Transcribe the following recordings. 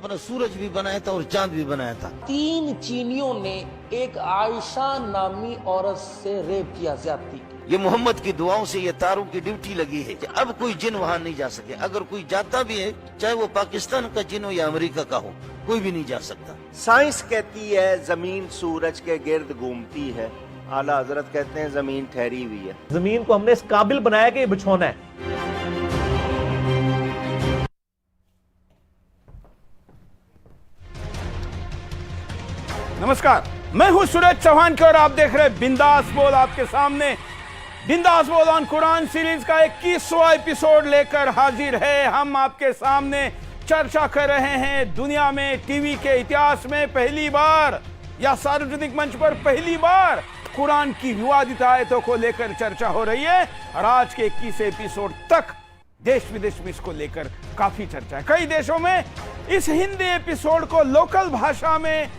ने सूरज भी बनाया था और चांद भी बनाया था। 3 चीनियों ने एक आयशा नामी औरत से रेप किया, ज्यादती की। ये मोहम्मद की दुआओं से ये तारों की ड्यूटी लगी है कि अब कोई जिन वहाँ नहीं जा सके। अगर कोई जाता भी है, चाहे वो पाकिस्तान का जिन हो या अमेरिका का हो, कोई भी नहीं जा सकता। साइंस कहती है जमीन सूरज के गिर्द घूमती है, आला हजरत कहते हैं जमीन ठहरी हुई है। जमीन को हमने इस काबिल बनाया कि ये बिछोना है। नमस्कार, मैं हूं सूरज चौहान के और आप देख रहे हैं बिंदास बोल। आपके सामने बिंदास बोल ऑन कुरान सीरीज का 21वां एपिसोड लेकर हाजिर है। हम आपके सामने चर्चा कर रहे हैं दुनिया में टीवी के इतिहास में पहली बार या सार्वजनिक मंच पर पहली बार कुरान की विवादित आयतों को लेकर चर्चा हो रही है और आज के 21 एपिसोड तक देश विदेश में इसको लेकर काफी चर्चा है। कई देशों में इस हिंदी एपिसोड को लोकल भाषा में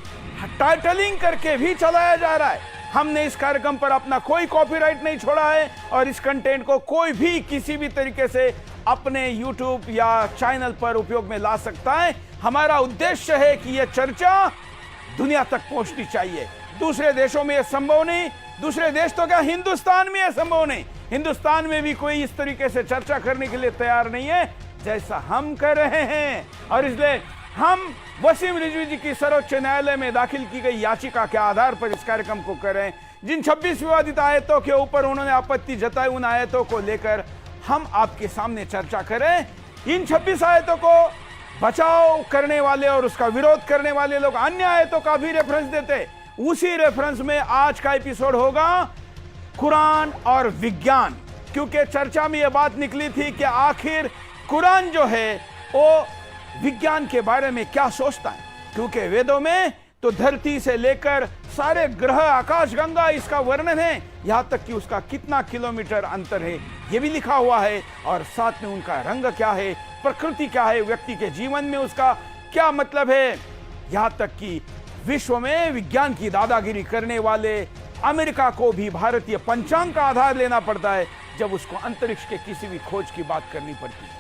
टाइटलिंग करके भी चलाया जा रहा है। हमने इस कार्यक्रम पर अपना कोई कॉपीराइट नहीं छोड़ा है और इस कंटेंट को कोई भी किसी भी तरीके से अपने YouTube या चैनल पर उपयोग में ला सकता है। हमारा उद्देश्य है कि यह चर्चा दुनिया तक पहुंचनी चाहिए। दूसरे देशों में यह संभव नहीं, दूसरे देश तो क्या हिंदुस्तान में यह संभव नहीं। हिंदुस्तान में भी कोई इस तरीके से चर्चा करने के लिए तैयार नहीं है जैसा हम कर रहे हैं। और इसलिए हम वसीम रिजवी जी की सर्वोच्च न्यायालय में दाखिल की गई याचिका के आधार पर इस कार्यक्रम को कर रहे हैं। जिन 26 विवादित आयतों के ऊपर उन्होंने आपत्ति जताई, उन आयतों को लेकर हम आपके सामने चर्चा करें। इन 26 आयतों को बचाव करने वाले और उसका विरोध करने वाले लोग अन्य आयतों का भी रेफरेंस देते। उसी रेफरेंस में आज का एपिसोड होगा कुरान और विज्ञान, क्योंकि चर्चा में यह बात निकली थी कि आखिर कुरान जो है वो विज्ञान के बारे में क्या सोचता है। क्योंकि वेदों में तो धरती से लेकर सारे ग्रह, आकाशगंगा इसका वर्णन है, यहां तक कि उसका कितना किलोमीटर अंतर है यह भी लिखा हुआ है। और साथ में उनका रंग क्या है, प्रकृति क्या है, व्यक्ति के जीवन में उसका क्या मतलब है। यहां तक कि विश्व में विज्ञान की दादागिरी करने वाले अमेरिका को भी भारतीय पंचांग का आधार लेना पड़ता है जब उसको अंतरिक्ष के किसी भी खोज की बात करनी पड़ती है।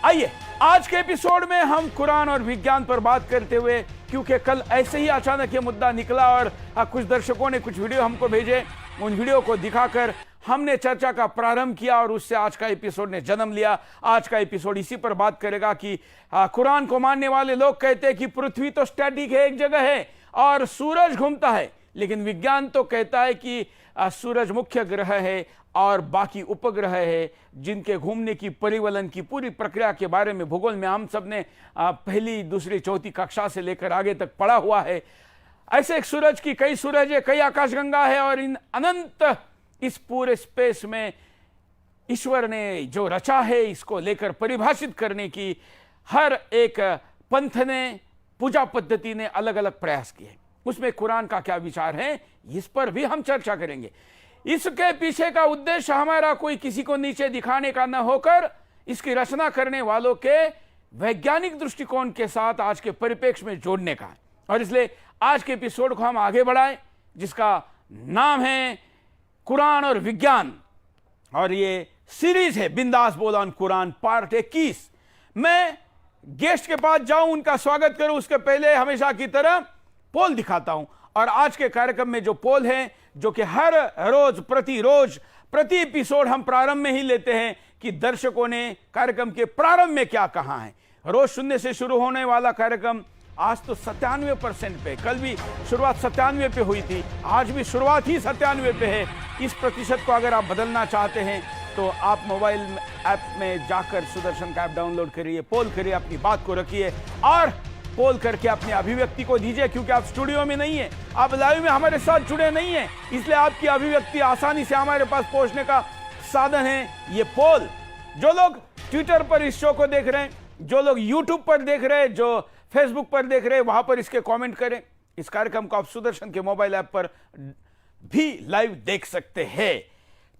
आइए आज के एपिसोड में हम कुरान और विज्ञान पर बात करते हुए, क्योंकि कल ऐसे ही अचानक ये मुद्दा निकला और कुछ दर्शकों ने कुछ वीडियो हमको भेजे, उन वीडियो को दिखाकर हमने चर्चा का प्रारंभ किया और उससे आज का एपिसोड ने जन्म लिया। आज का एपिसोड इसी पर बात करेगा कि कुरान को मानने वाले लोग कहते हैं कि पृथ्वी तो स्टैटिक है, एक जगह है और सूरज घूमता है, लेकिन विज्ञान तो कहता है कि सूरज मुख्य ग्रह है और बाकी उपग्रह है जिनके घूमने की परिवलन की पूरी प्रक्रिया के बारे में भूगोल में हम सब ने पहली, दूसरी, चौथी कक्षा से लेकर आगे तक पढ़ा हुआ है। ऐसे एक सूरज की कई सूरज है, कई आकाशगंगा है और इन अनंत इस पूरे स्पेस में ईश्वर ने जो रचा है इसको लेकर परिभाषित करने की हर एक पंथ ने, पूजा पद्धति ने अलग अलग प्रयास किए। उसमें कुरान का क्या विचार है इस पर भी हम चर्चा करेंगे। इसके पीछे का उद्देश्य हमारा कोई किसी को नीचे दिखाने का न होकर इसकी रचना करने वालों के वैज्ञानिक दृष्टिकोण के साथ आज के परिप्रेक्ष्य में जोड़ने का है। और इसलिए आज के एपिसोड को हम आगे बढ़ाएं जिसका नाम है कुरान और विज्ञान, और ये सीरीज है बिंदास बोल ऑन कुरान पार्ट 21। मैं गेस्ट के पास जाऊं, उनका स्वागत करूं, उसके पहले हमेशा की तरह पोल दिखाता हूं। और आज के कार्यक्रम में जो पोल है, जो कि हर रोज प्रति एपिसोड हम प्रारंभ में ही लेते हैं कि दर्शकों ने कार्यक्रम के प्रारंभ में क्या कहा है। रोज शून्य से शुरू होने वाला कार्यक्रम आज तो 97% पे, कल भी शुरुआत 97 पे हुई थी, आज भी शुरुआत ही 97 पे है। इस प्रतिशत को अगर आप बदलना चाहते हैं तो आप मोबाइल ऐप में जाकर सुदर्शन का ऐप डाउनलोड करिए, पोल करिए, अपनी बात को रखिए और पोल करके अपनी अभिव्यक्ति को दीजिए। क्योंकि आप स्टूडियो में नहीं है, आप लाइव में हमारे साथ जुड़े नहीं है, इसलिए आपकी अभिव्यक्ति आसानी से हमारे पास पहुंचने का साधन है ये पोल। जो लोग ट्विटर पर इस शो को देख रहे हैं, जो लोग यूट्यूब पर देख रहे हैं, जो फेसबुक पर देख रहे हैं, वहां पर इसके कमेंट करें। इस कार्यक्रम को आप सुदर्शन के मोबाइल ऐप पर भी लाइव देख सकते हैं।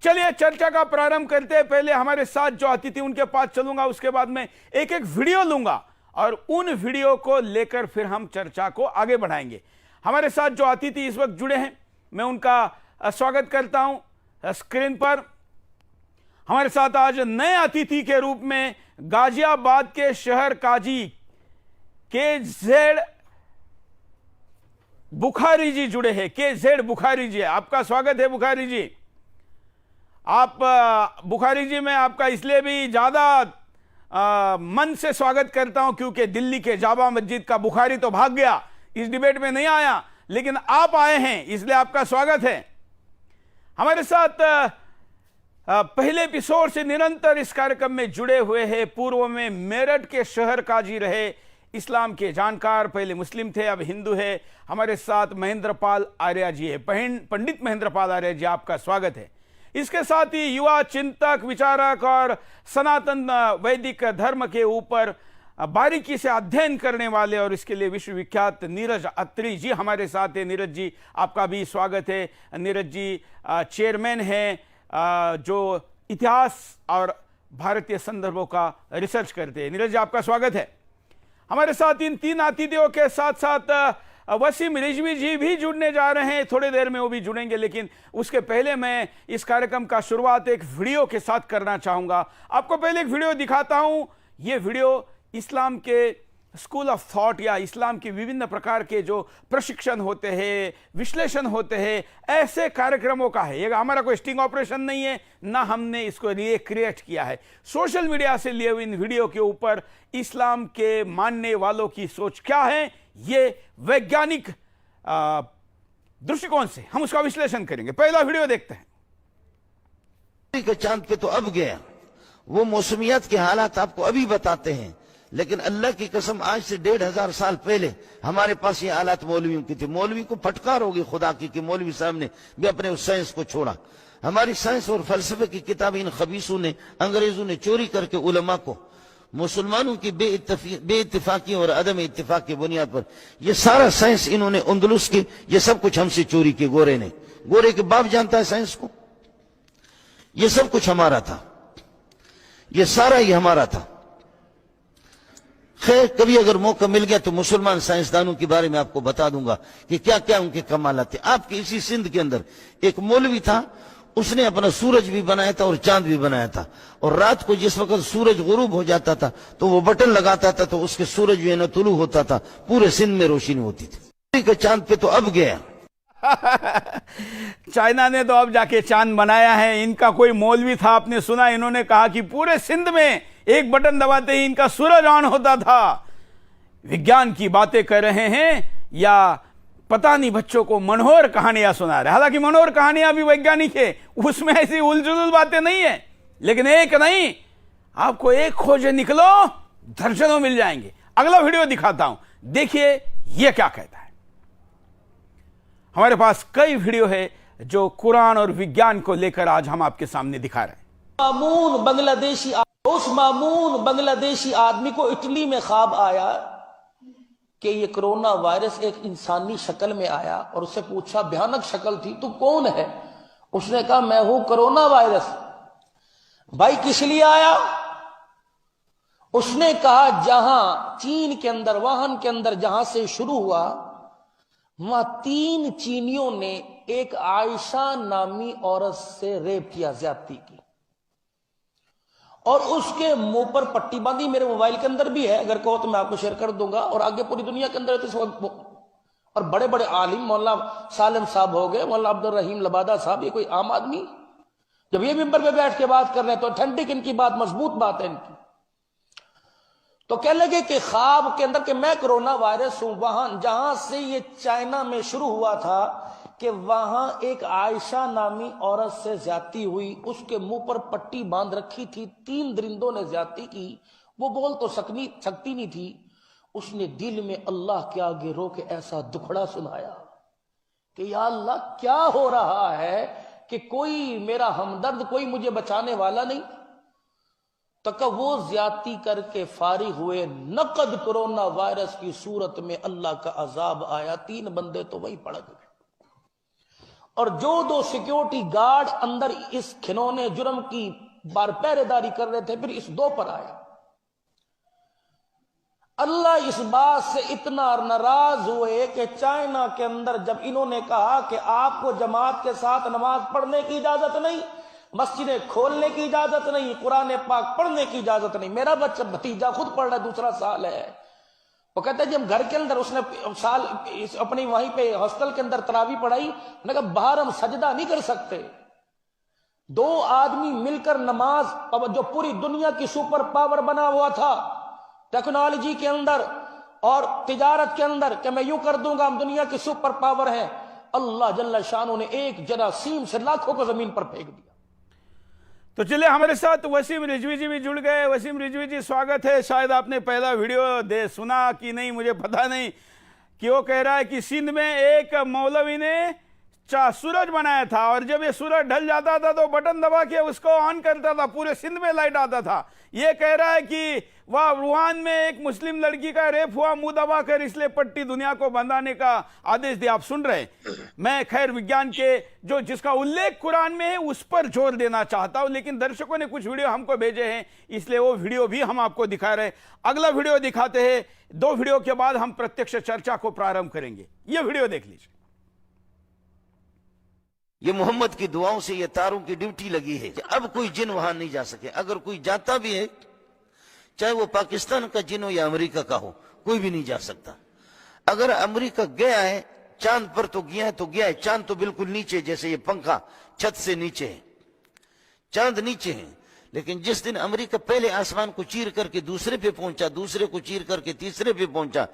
चलिए चर्चा का प्रारंभ करते हैं। पहले हमारे साथ जो अतिथि उनके पास चलूंगा, उसके बाद में एक एक वीडियो लूंगा और उन वीडियो को लेकर फिर हम चर्चा को आगे बढ़ाएंगे। हमारे साथ जो अतिथि इस वक्त जुड़े हैं मैं उनका स्वागत करता हूं स्क्रीन पर। हमारे साथ आज नए अतिथि के रूप में गाजियाबाद के शहर काजी KZ बुखारी जी जुड़े हैं। KZ बुखारी जी, आपका स्वागत है बुखारी जी। आप बुखारी जी, मैं आपका इसलिए भी ज्यादा मन से स्वागत करता हूं क्योंकि दिल्ली के जामा मस्जिद का बुखारी तो भाग गया, इस डिबेट में नहीं आया, लेकिन आप आए हैं इसलिए आपका स्वागत है। हमारे साथ पहले एपिसोड से निरंतर इस कार्यक्रम में जुड़े हुए हैं, पूर्व में मेरठ के शहर काजी रहे, इस्लाम के जानकार, पहले मुस्लिम थे अब हिंदू है। हमारे साथ महेंद्रपाल आर्य जी है। पंडित महेंद्रपाल आर्य जी, आपका स्वागत है। इसके साथ ही युवा चिंतक, विचारक और सनातन वैदिक धर्म के ऊपर बारीकी से अध्ययन करने वाले और इसके लिए विश्वविख्यात नीरज अत्री जी हमारे साथ है। नीरज जी, आपका भी स्वागत है। नीरज जी चेयरमैन हैं जो इतिहास और भारतीय संदर्भों का रिसर्च करते हैं। नीरज जी, आपका स्वागत है। हमारे साथ इन तीन अतिथियों के साथ साथ वसीम रिजवी जी भी जुड़ने जा रहे हैं, थोड़ी देर में वो भी जुड़ेंगे, लेकिन उसके पहले मैं इस कार्यक्रम का शुरुआत एक वीडियो के साथ करना चाहूंगा। आपको पहले एक वीडियो दिखाता हूं। ये वीडियो इस्लाम के स्कूल ऑफ थॉट या इस्लाम के विभिन्न प्रकार के जो प्रशिक्षण होते हैं, विश्लेषण होते हैं, ऐसे कार्यक्रमों का है। ये हमारा कोई स्टिंग ऑपरेशन नहीं है, ना हमने इसको रिक्रिएट किया है। सोशल मीडिया से लिए हुए इन वीडियो के ऊपर इस्लाम के मानने वालों की सोच क्या है, ये वैज्ञानिक दृष्टिकोण से हम उसका विश्लेषण करेंगे। पहला वीडियो देखते हैं। के चांद पे तो अब गया, वो मौसमियात के हालात आपको अभी बताते हैं, लेकिन अल्लाह की कसम आज से 1500 साल पहले हमारे पास ये हालात मौलवियों की थी। मौलवी को फटकार होगी खुदा की कि मौलवी साहब ने भी अपने उस साइंस को छोड़ा। हमारी साइंस और फलसफे की किताबें इन खबीसों ने, अंग्रेजों ने चोरी करके उलमा को मुसलमानों की बेइत्तिफाकी और अदम इत्तिफाक की बुनियाद पर ये सारा साइंस इन्होंने अंदलुस की, ये सब कुछ हमसे चोरी की। गोरे ने, गोरे के बाप जानता है साइंस को, ये सब कुछ हमारा था, ये सारा ही हमारा था। खैर, कभी अगर मौका मिल गया तो मुसलमान साइंसदानों के बारे में आपको बता दूंगा कि क्या क्या उनके कमालात थे। आपके इसी सिंध के अंदर एक मौलवी था, उसने अपना सूरज भी बनाया था और चांद भी बनाया था, और रात को जिस वक्त सूरज गुरूब हो जाता था तो वो बटन लगाता था तो उसके सूरज जो है ना तुलू होता था, पूरे सिंध में रोशनी होती थी। के चांद पे तो अब गया। चाइना ने तो अब जाके चांद बनाया है। इनका कोई मौलवी था, आपने सुना, इन्होंने कहा कि पूरे सिंध में एक बटन दबाते ही इनका सूरज ऑन होता था। विज्ञान की बातें कर रहे हैं या पता नहीं बच्चों को मनोहर कहानियां सुना रहे। हालांकि मनोहर कहानियां भी वैज्ञानिक है, उसमें ऐसी उलझुल बातें नहीं है, लेकिन एक नहीं, आपको एक खोजे निकलो दर्जनों मिल जाएंगे। अगला वीडियो दिखाता हूं, देखिए यह क्या कहता है। हमारे पास कई वीडियो है जो कुरान और विज्ञान को लेकर आज हम आपके सामने दिखा रहे हैं। उस मामून बांग्लादेशी आदमी को इटली में ख्वाब आया कि ये कोरोना वायरस एक इंसानी शक्ल में आया, और उससे पूछा, भयानक शक्ल थी, तू कौन है? उसने कहा, मैं हूं कोरोना वायरस। भाई किस लिए आया? उसने कहा, जहां चीन के अंदर, वुहान के अंदर जहां से शुरू हुआ, वहां 3 चीनियों ने एक आयशा नामी औरत से रेप किया, ज्यादती की, और उसके मुंह पर पट्टी बांधी। मेरे मोबाइल के अंदर भी है, अगर कहो तो मैं आपको शेयर कर दूंगा, और आगे पूरी दुनिया के अंदर है तो। और बड़े बड़े आलिम, मौलाना सालिम साहब हो गए, मौलाना अब्दुल रहीम लबादा साहब, ये कोई आम आदमी जब ये मिंबर पे बैठ के बात कर रहे हैं तो ऑथेंटिक इनकी बात, मजबूत बात है इनकी। तो कह लगे कि ख्वाब के अंदर कि मैं कोरोना वायरस हूं, वहां जहां से ये चाइना में शुरू हुआ था कि वहां एक आयशा नामी औरत से ज्यादती हुई, उसके मुंह पर पट्टी बांध रखी थी, 3 दरिंदों ने ज्यादती की, वो बोल तो सकती नहीं थी। उसने दिल में अल्लाह के आगे रो के ऐसा दुखड़ा सुनाया कि या अल्लाह, क्या हो रहा है कि कोई मेरा हमदर्द, कोई मुझे बचाने वाला नहीं। तक वो ज्यादती करके फारिग हुए, नकद कोरोना वायरस की सूरत में अल्लाह का अजाब आया। 3 बंदे तो वही पड़ गए, और जो 2 सिक्योरिटी गार्ड अंदर इस खिलौने जुर्म की बार पहरेदारी कर रहे थे, फिर इस 2 पर आया। अल्लाह इस बात से इतना नाराज हुए कि चाइना के अंदर जब इन्होंने कहा कि आपको जमात के साथ नमाज पढ़ने की इजाजत नहीं, मस्जिदें खोलने की इजाजत नहीं, कुरान पाक पढ़ने की इजाजत नहीं। मेरा बच्चा भतीजा खुद पढ़ रहा है, 2रा साल है, वो कहता है जी हम घर के अंदर, उसने साल अपनी वहीं पे हॉस्टल के अंदर तरावी पढ़ाई, मैंने कहा बाहर हम सजदा नहीं कर सकते। दो आदमी मिलकर नमाज, जो पूरी दुनिया की सुपर पावर बना हुआ था टेक्नोलॉजी के अंदर और तिजारत के अंदर, कि मैं यूं कर दूंगा हम दुनिया की सुपर पावर है, अल्लाह जल्ला शानो ने एक जरासीम से लाखों को जमीन पर फेंक दिया। तो चलिए हमारे साथ वसीम रिजवी जी भी जुड़ गए। वसीम रिजवी जी स्वागत है। शायद आपने पहला वीडियो सुना कि नहीं मुझे पता नहीं, कि वो कह रहा है कि सिंध में एक मौलवी ने सूरज बनाया था और जब ये सूरज ढल जाता था तो बटन दबा के उसको ऑन करता था, पूरे सिंध में लाइट आता था। ये कह रहा है कि वह रूहान में एक मुस्लिम लड़की का रेप हुआ, मुंह दबा कर इसलिए पट्टी दुनिया को बंधाने का आदेश दिया। आप सुन रहे हैं, मैं खैर विज्ञान के जो जिसका उल्लेख कुरान में है उस पर जोर देना चाहता हूं, लेकिन दर्शकों ने कुछ वीडियो हमको भेजे हैं इसलिए वो वीडियो भी हम आपको दिखा रहे हैं। अगला वीडियो दिखाते हैं, 2 वीडियो के बाद हम प्रत्यक्ष चर्चा को प्रारंभ करेंगे। ये वीडियो देख लीजिए। ये मोहम्मद की दुआओं से ये तारों की ड्यूटी लगी है कि अब कोई जिन वहां नहीं जा सके। अगर कोई जाता भी है, चाहे वो पाकिस्तान का जिन हो या अमेरिका का हो, कोई भी नहीं जा सकता। अगर अमेरिका गया है चांद पर तो गया है तो गया है। चांद तो बिल्कुल नीचे, जैसे ये पंखा छत से नीचे है, चांद नीचे है। लेकिन जिस दिन अमेरिका पहले आसमान को चीर करके दूसरे पे पहुंचा, दूसरे को चीर करके तीसरे पे पहुंचा,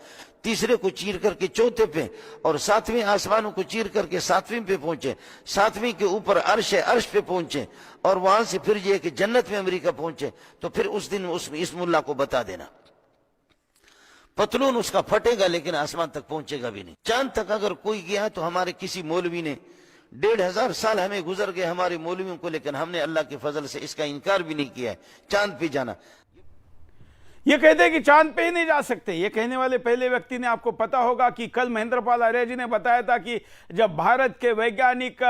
तीसरे को चीर करके चौथे पे, और 7वें आसमानों को चीर करके 7वें पे पहुंचे, 7वें के ऊपर अर्श है, अर्श पे पहुंचे, और वहां से फिर ये कि जन्नत में अमेरिका पहुंचे, तो फिर उस दिन इस मुल्ला को बता देना, पतलून उसका फटेगा लेकिन आसमान तक पहुंचेगा भी नहीं। चांद तक अगर कोई गया तो हमारे किसी मौलवी ने 1500 साल हमें गुजर गए हमारे मौलवियों को, लेकिन हमने अल्लाह के फजल से इसका इनकार भी नहीं किया है चांद पे जाना। ये कहते हैं कि चांद पे ही नहीं जा सकते। ये कहने वाले पहले व्यक्ति ने, आपको पता होगा कि कल महेंद्रपाल आर्य जी ने बताया था कि जब भारत के वैज्ञानिक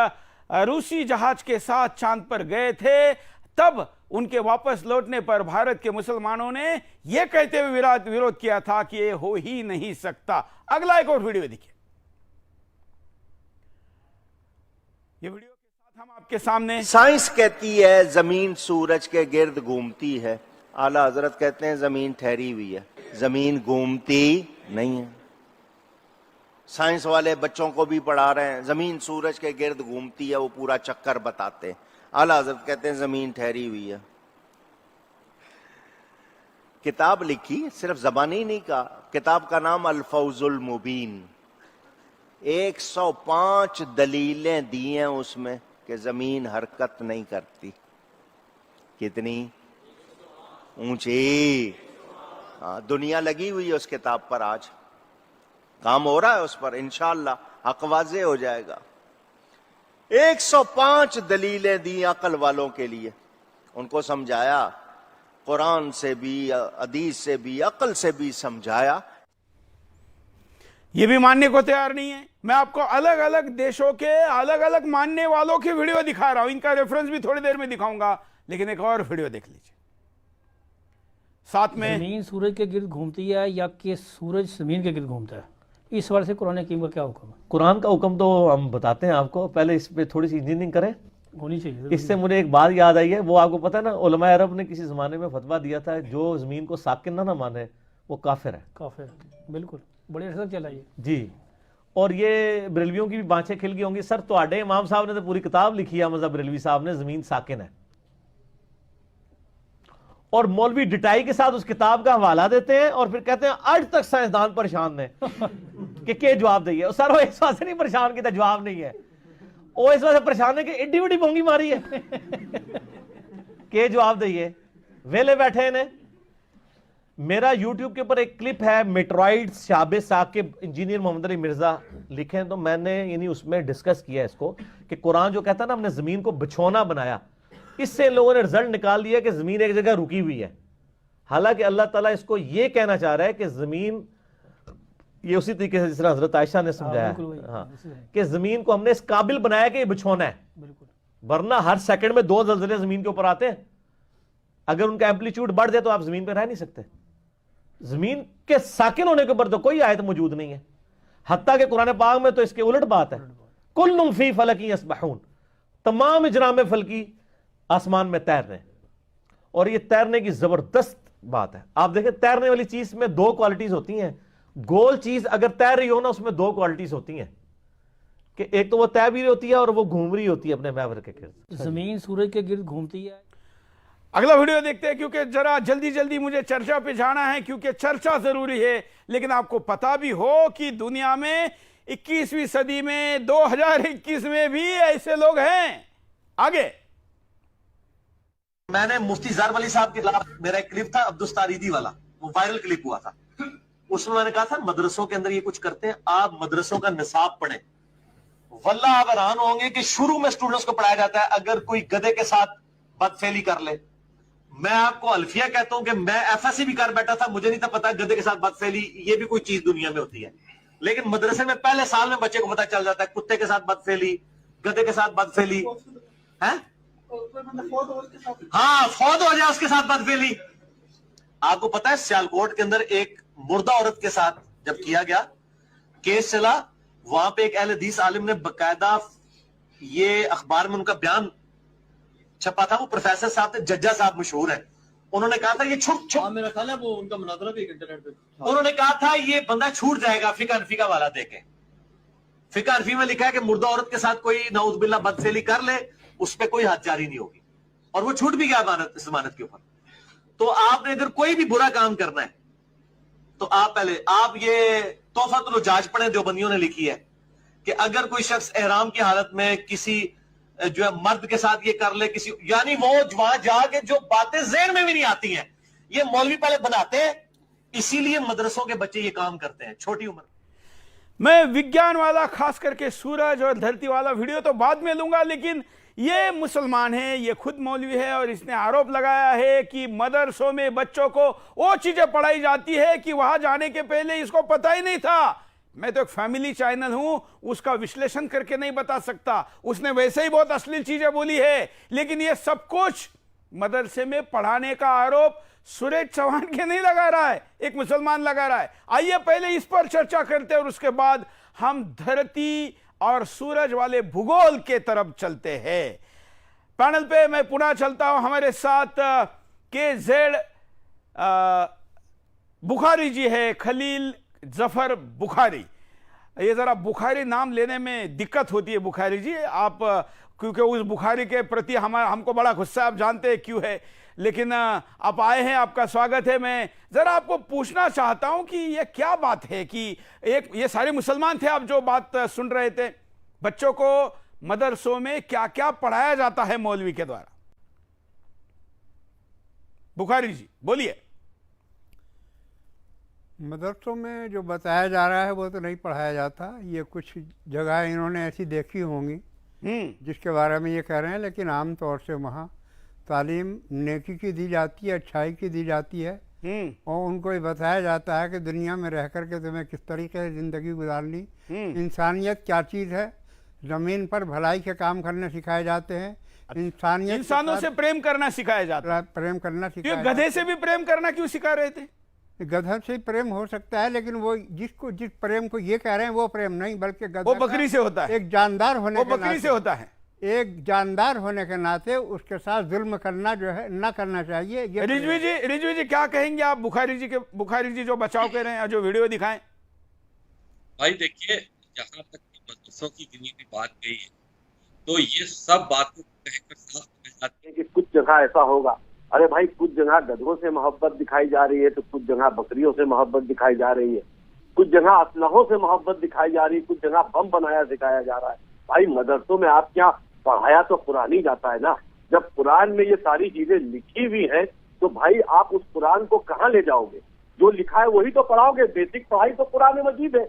रूसी जहाज के साथ चांद पर गए थे, तब उनके वापस लौटने पर भारत के मुसलमानों ने यह कहते हुए विरोध किया था कि ये हो ही नहीं सकता। अगला एक और वीडियो देखिए। ये वीडियो के साथ हम आपके सामने, साइंस कहती है जमीन सूरज के गिर्द घूमती है, आला हजरत कहते हैं जमीन ठहरी हुई है, जमीन घूमती नहीं है। साइंस वाले बच्चों को भी पढ़ा रहे हैं, जमीन सूरज के गिर्द घूमती है, वो पूरा चक्कर बताते हैं। आला हजरत कहते हैं जमीन ठहरी हुई है। किताब लिखी, सिर्फ जबानी नहीं कहा, किताब का नाम अल फौजुल मुबीन। 105 दलीलें दी हैं उसमें कि जमीन हरकत नहीं करती। कितनी ऊंची, दुनिया लगी हुई है उस किताब पर, आज काम हो रहा है उस पर, इंशाअल्लाह हक वाज़े हो जाएगा। 105 दलीलें दी अकल वालों के लिए, उनको समझाया, कुरान से भी, हदीस से भी, अकल से भी समझाया। ये भी मानने को तैयार नहीं है। मैं आपको अलग अलग देशों के अलग अलग मानने वालों की वीडियो दिखा रहा हूं, इनका रेफरेंस भी थोड़ी देर में दिखाऊंगा, लेकिन एक और वीडियो देख लीजिए साथ में। जमीन सूरज के गिर्द घूमती है या कि सूरज जमीन के गिर्द घूमता है, इस बार से कुरान हकीम का क्या हुक्म है? कुरान का हुक्म तो हम बताते हैं आपको, पहले इस पे थोड़ी सी इंजीनियरिंग करें, होनी चाहिए। इससे मुझे एक बात याद आई है। वो आपको पता है ना, उलमाए अरब ने किसी जमाने में फतवा दिया था, जो जमीन को साकिन ना माने वो काफिर है। काफिर, बिल्कुल, बड़े अर्से तक चला ये जी। और ये बरेलवियों की भी बाँछें खिल गई होंगी। सर तो इमाम साहब ने तो पूरी किताब लिखी है, मज़हब बरेलवी साहब ने, जमीन साकिन है, और मौलवी डिटाई के साथ उस किताब का हवाला देते हैं और फिर कहते हैं आज तक साइंसदान परेशान ने कि क्या जवाब दिए। सर वो इस बात से नहीं परेशान किया, जवाब नहीं है, वो इस वजह से परेशान है कि एड्डी बड़ी बोंगी मारी है के जवाब दिए, वेले बैठे ने। मेरा यूट्यूब के ऊपर एक क्लिप है, मेट्रॉइड शाबे साकिब, इंजीनियर मोहम्मद अली मिर्जा लिखे हैं, तो मैंने यानी उसमें डिस्कस किया इसको कि कुरान जो कहता है ना हमने जमीन को बिछौना बनाया, इससे लोगों ने रिजल्ट निकाल लिया कि जमीन एक जगह रुकी हुई है। हालांकि अल्लाह ताला इसको यह कहना चाह रहा है कि जमीन, ये उसी तरीके से जिस तरह हजरत आयशा ने समझाया, हाँ, कि जमीन को हमने इस काबिल बनाया कि ये बिछौना है, वरना हर सेकंड में 2 ज़लज़ले जमीन के ऊपर आते हैं। अगर उनका एम्पलीट्यूड बढ़ जाए तो आप जमीन पर रह नहीं सकते। जमीन के साकिन होने के ऊपर तो कोई आयत मौजूद नहीं है, हत्ता के कुरान पाक में तो इसके उलट बात है। कुल्लुम फी फलकी यसबहून, तमाम इजराम फलकी आसमान में तैर रहे हैं, और ये तैरने की जबरदस्त बात है। आप देखें तैरने वाली चीज में 2 क्वालिटीज होती हैं, गोल चीज अगर तैर रही हो ना, उसमें दो क्वालिटीज होती हैं कि एक तो वो तैर भी रही होती है और वो घूम रही होती है अपने महवर के गिर्द। जमीन सूरज के गिर्द घूमती है। अगला वीडियो देखते हैं, क्योंकि जरा जल्दी जल्दी मुझे चर्चा पे जाना है, क्योंकि चर्चा जरूरी है। लेकिन आपको पता भी हो कि दुनिया में 21वीं सदी में 2021 में भी ऐसे लोग हैं। आगे मैंने मुफ्ती जार वली साहब के खिलाफ मेरा एक क्लिप था अब्दुस्तारीदी वाला, वो वायरल क्लिप हुआ था। उसमें मैंने कहा था मदरसों के अंदर ये कुछ करते हैं, आप मदरसों का निसाब पढ़ें। वल्लाह आप हैरान होंगे कि शुरू में स्टूडेंट्स को पढ़ाया जाता है अगर कोई गधे के साथ बदफेली कर ले। मैं आपको अल्फिया कहता हूं कि मैं एफएससी भी कर बैठा था, मुझे नहीं था पता गधे के साथ बदफेली ये भी कोई चीज दुनिया में होती है। लेकिन मदरसे में पहले साल में बच्चे को पता चल जाता है कुत्ते के साथ बदफेली, गधे के साथ बदफेली है। हाँ, फौत हो जाए उसके साथ बदफेली। आपको पता है सियालकोट के अंदर एक मुर्दा औरत के साथ जब किया गया केस चला, वहां पे एक अहले हदीस आलिम ने बकायदा ये अखबार में उनका बयान छपा था। वो प्रोफेसर साहब थे, जज्जा साहब मशहूर है। उन्होंने कहा था ये छुप मेरा ख्याल है वो उनका मुनाजरा भी इंटरनेट पे। उन्होंने कहा था ये बंदा छूट जाएगा फिका अनफिका वाला देके। फिका अनफी में लिखा है कि मुर्दा औरत के साथ कोई नाउज़ुबिल्लाह बदफेली कर ले उस पर कोई हद जारी नहीं होगी, और वो छूट भी गया जमानत के ऊपर। तो आपने अगर कोई भी बुरा काम करना है तो आप ये तोहफतुल हुज्जाज पढ़ें, देवबंदियों ने लिखी है कि अगर कोई शख्स एहराम की हालत में किसी जो है मर्द के साथ ये कर ले किसी, यानी वो वहां जाके जो बातें ज़हन में भी नहीं आती हैं ये मौलवी पहले बनाते हैं, इसीलिए मदरसों के बच्चे ये काम करते हैं छोटी उम्र। मैं विज्ञान वाला खास करके सूरज और धरती वाला वीडियो तो बाद में लूंगा, लेकिन ये मुसलमान है, ये खुद मौलवी है और इसने आरोप लगाया है कि मदरसों में बच्चों को वो चीजें पढ़ाई जाती है कि वहां जाने के पहले इसको पता ही नहीं था। मैं तो एक फैमिली चैनल हूं, उसका विश्लेषण करके नहीं बता सकता। उसने वैसे ही बहुत अश्लील चीजें बोली है, लेकिन ये सब कुछ मदरसे में पढ़ाने का आरोप सुरेश चौहान के नहीं लगा रहा है, एक मुसलमान लगा रहा है। आइए पहले इस पर चर्चा करते हैं और उसके बाद हम धरती और सूरज वाले भूगोल के तरफ चलते हैं। पैनल पे मैं पुनः चलता हूं, हमारे साथ KZ बुखारी जी है, खलील जफर बुखारी। ये जरा बुखारी नाम लेने में दिक्कत होती है बुखारी जी, आप क्योंकि उस बुखारी के प्रति हमको बड़ा गुस्सा, आप जानते हैं क्यों है, लेकिन आप आए हैं, आपका स्वागत है। मैं जरा आपको पूछना चाहता हूं कि ये क्या बात है कि एक ये सारे मुसलमान थे आप जो बात सुन रहे थे, बच्चों को मदरसों में क्या क्या पढ़ाया जाता है मौलवी के द्वारा? बुखारी जी बोलिए। मदरसों में जो बताया जा रहा है वो तो नहीं पढ़ाया जाता, ये कुछ जगह इन्होंने ऐसी देखी होंगी जिसके बारे में ये कह रहे हैं, लेकिन आम तौर से वहाँ तालीम नेकी की दी जाती है, अच्छाई की दी जाती है, और उनको ये बताया जाता है कि दुनिया में रह करके तुम्हें किस तरीके से ज़िंदगी गुजारनी, इंसानियत क्या चीज़ है, ज़मीन पर भलाई के काम करने सिखाए जाते हैं, इंसानों से प्रेम करना सिखाया जाता है, प्रेम करना सिखाया। गधे से भी प्रेम करना क्यों सिखा रहे थे? गधा से प्रेम हो सकता है, लेकिन वो जिस प्रेम को ये कह रहे हैं वो प्रेम नहीं, बल्कि गधा वो बकरी से होता है, एक जानदार होने वो बकरी से होता है, एक जानदार होने के नाते उसके साथ जुल्म करना जो है ना करना चाहिए। रिजवी जी क्या कहेंगे आप बुखारी जी जो बचाव कर रहे हैं, जो वीडियो दिखाएं? भाई देखिए, जहां तक मदरसों की गिनी की बात गई है तो ये सब बातें कहकर साफ जाती है कि कुछ जगह ऐसा होगा। अरे भाई, कुछ जगह गधों से मोहब्बत दिखाई जा रही है तो कुछ जगह बकरियों से मोहब्बत दिखाई जा रही है, कुछ जगह असलहों से मोहब्बत दिखाई जा रही है, कुछ जगह बम बनाया सिखाया जा रहा है। भाई मदरसों में आप क्या पढ़ाया तो कुरान ही जाता है ना। जब कुरान में ये सारी चीजें लिखी हुई हैं तो भाई आप उस कुरान को कहाँ ले जाओगे? जो लिखा है वही तो पढ़ाओगे। बेसिक पढ़ाई तो कुरान मजीद है,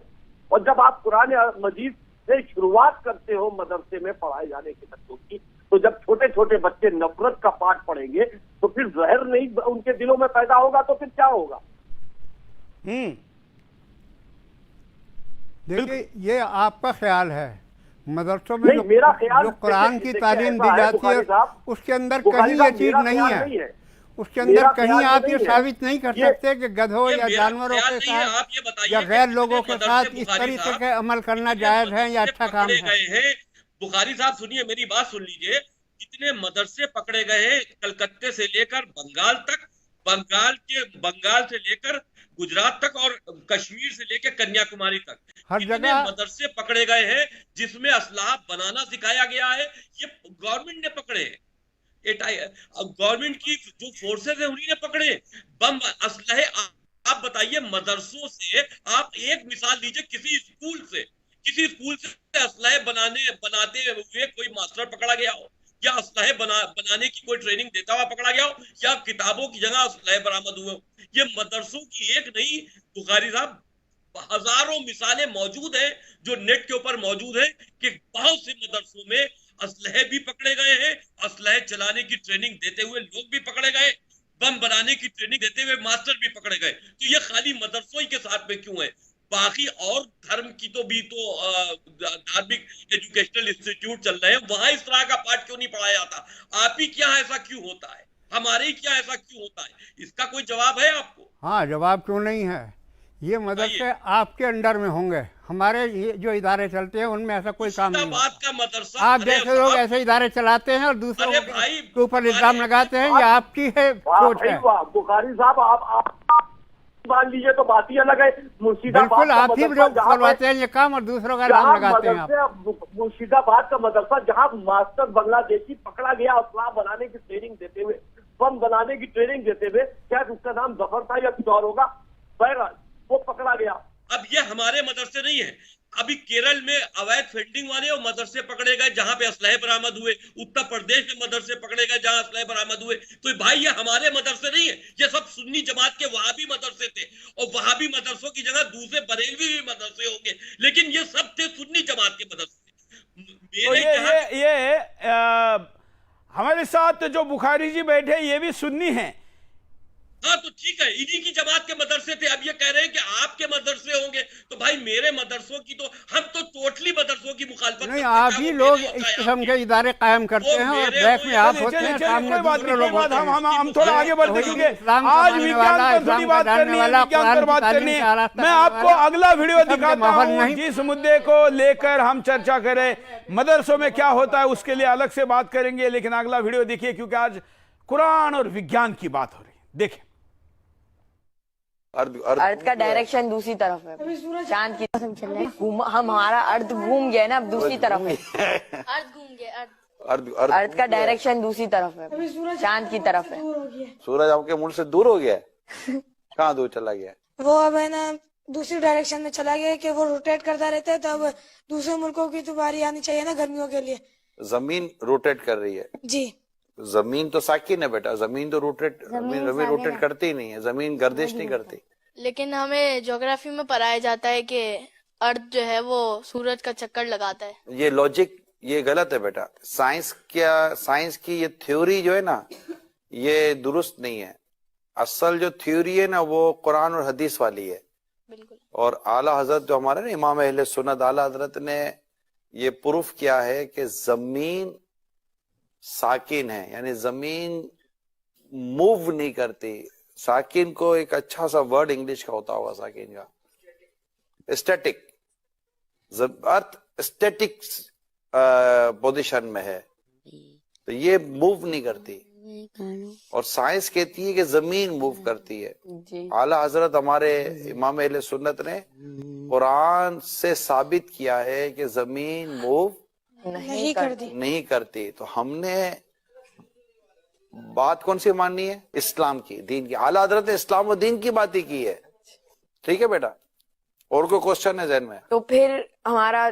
और जब आप कुरान मजीद से शुरुआत करते हो मदरसे में पढ़ाए जाने के बच्चों की, तो जब छोटे छोटे बच्चे नफरत का पाठ पढ़ेंगे तो फिर जहर नहीं उनके दिलों में पैदा होगा तो फिर क्या होगा? देखिए, ये आपका ख्याल है। मदरसों में मेरा ख्याल जो कुरान की तालीम दी जाती है उसके अंदर कहीं ये चीज नहीं है, उसके अंदर कहीं आप ये साबित नहीं कर सकते कि गधों या जानवरों के साथ या गैर लोगों के साथ इस तरीके के अमल करना जायज है या अच्छा काम है। बुखारी साहब सुनिए, मेरी बात सुन लीजिए। कितने मदरसे पकड़े गए हैं कलकत्ते से लेकर बंगाल तक, बंगाल से लेकर गुजरात तक और कश्मीर से लेकर कन्याकुमारी तक हर कितने जगह मदरसे पकड़े गए हैं जिसमें असलाह बनाना सिखाया गया है। ये गवर्नमेंट ने पकड़े हैं, गवर्नमेंट की जो फोर्सेस है उन्हीं ने पकड़े बम असलहे। आप बताइए, मदरसों से आप एक मिसाल दीजिए, किसी स्कूल से असलहे बनाते हुए कोई मास्टर पकड़ा गया हो, या असलहे बनाने की कोई ट्रेनिंग देता हुआ पकड़ा गया हो, या किताबों की जगह असलहे बरामद हुए हो। ये मदरसों की एक नहीं, बुखारी साहब, हजारों मिसालें मौजूद हैं जो नेट के ऊपर मौजूद है कि बहुत से मदरसों में असलहे भी पकड़े गए हैं, असलहे चलाने की ट्रेनिंग देते हुए लोग भी पकड़े गए, बम बनाने की ट्रेनिंग देते हुए मास्टर भी पकड़े गए। तो ये खाली मदरसों ही के साथ में क्यों है? बाकी और धर्म की तो भी तो धार्मिक एजुकेशनल इंस्टीट्यूट चल रहे हैं, वहां इस तरह का पाठ क्यों नहीं पढ़ाया जाता? आप ही क्या ऐसा क्यों होता है? हमारे ही क्या ऐसा क्यों होता है? इसका कोई जवाब है आपको? हाँ, जवाब क्यों नहीं है। ये मदरसे आपके अंडर में होंगे, हमारे ये जो इदारे चलते हैं उनमें ऐसा कोई काम नहीं बात का मदरसा, आप जैसे लोग ऐसे इदारे चलाते हैं और दूसरों के ऊपर इल्जाम लगाते हैं, ये आपकी है सोच है। बुखारी साहब, आप मान लीजिए तो बात ही अलग है। बिल्कुल, आप ही लोग करवाते हैं ये काम और दूसरों का इल्जाम लगाते हैं आप। मुर्शिदाबाद का मदरसा जहाँ मास्टर बांग्लादेशी पकड़ा गया असलाह बनाने की ट्रेनिंग देते हुए, बम बनाने की ट्रेनिंग देते हुए, क्या उसका नाम जफर था या कुछ और होगा, बहरहाल वो पकड़ा गया। अब ये हमारे मदरसे नहीं है। अभी केरल में अवैध फंडिंग वाले और मदरसे पकड़े गए जहां पे असलहे बरामद हुए, उत्तर प्रदेश में मदरसे पकड़े गए जहां असलहे बरामद हुए। तो भाई ये हमारे मदरसे नहीं है, ये सब सुन्नी जमात के वहाबी मदरसे थे, और वहाबी मदरसों की जगह दूसरे बरेलवी भी मदरसे होंगे, लेकिन ये सब थे सुन्नी जमात के मदरसे। हमारे साथ जो बुखारी जी बैठे ये भी सुन्नी हैं। हाँ तो ठीक है, इन्हीं की जमात के मदरसे थे। अब ये कह रहे हैं कि आपके मदरसे होंगे, तो भाई मेरे मदरसों की तो, हम तो टोटली मदरसों की मुखालफत नहीं, आप ही लोग इस किस्म के इदारे कायम करते हैं और बैक में आप होते हैं, सामने दूसरे लोग होते हैं। हम थोड़ा आगे बढ़ते हैं, आज विज्ञान पर थोड़ी बात करनी है, विज्ञान पर बात करनी है। मैं आपको अगला वीडियो दिखाता हूँ जिस मुद्दे को लेकर हम चर्चा करें, मदरसों में क्या होता है उसके लिए अलग से बात करेंगे, लेकिन अगला वीडियो देखिए क्योंकि आज कुरान और विज्ञान की बात हो रही है। देखिए, अर्थ का डायरेक्शन दूसरी तरफ है, चांद की तरफ चल रहे हैं हम, हमारा अर्थ घूम गया ना, अब दूसरी तरफ है। अर्थ घूम गया, अर्थ का डायरेक्शन दूसरी तरफ है, चांद की तरफ है। सूरज आपके मुल्क से दूर हो गया है? कहाँ दूर चला गया? वो अब है ना दूसरी डायरेक्शन में चला गया कि वो रोटेट करता रहता है, तो अब दूसरे मुल्कों की तो बारी आनी चाहिए ना गर्मियों के लिए। जमीन रोटेट कर रही है जी। जमीन तो साकिन है बेटा, जमीन तो जमीन रोटेट करती ही नहीं है, जमीन गर्दिश नहीं करती। लेकिन हमें ज्योग्राफी में पढ़ाया जाता है कि अर्थ जो है वो सूरज का चक्कर लगाता है। ये लॉजिक ये गलत है बेटा। साइंस की ये थ्योरी जो है ना, ये दुरुस्त नहीं है। असल जो थ्योरी है ना वो कुरान और हदीस वाली है। बिल्कुल। और आला हजरत जो हमारे ना इमाम अहले सुन्नत आला हजरत ने ये प्रूफ किया है कि जमीन साकिन है, यानी जमीन मूव नहीं करती। साकिन को एक अच्छा सा वर्ड इंग्लिश का होता होगा साकिन का, स्टैटिक। अर्थ स्टैटिक पोजीशन में है, तो ये मूव नहीं करती। और साइंस कहती है कि जमीन मूव करती है। आला हजरत हमारे इमाम अहले सुन्नत ने कुरान से साबित किया है कि जमीन मूव नहीं करती। तो हमने बात कौन सी माननी है? इस्लाम की, दीन की। आला हजरत ने इस्लाम और दीन की बात ही की है। ठीक है बेटा, और कोई क्वेश्चन है जहन में? तो फिर हमारा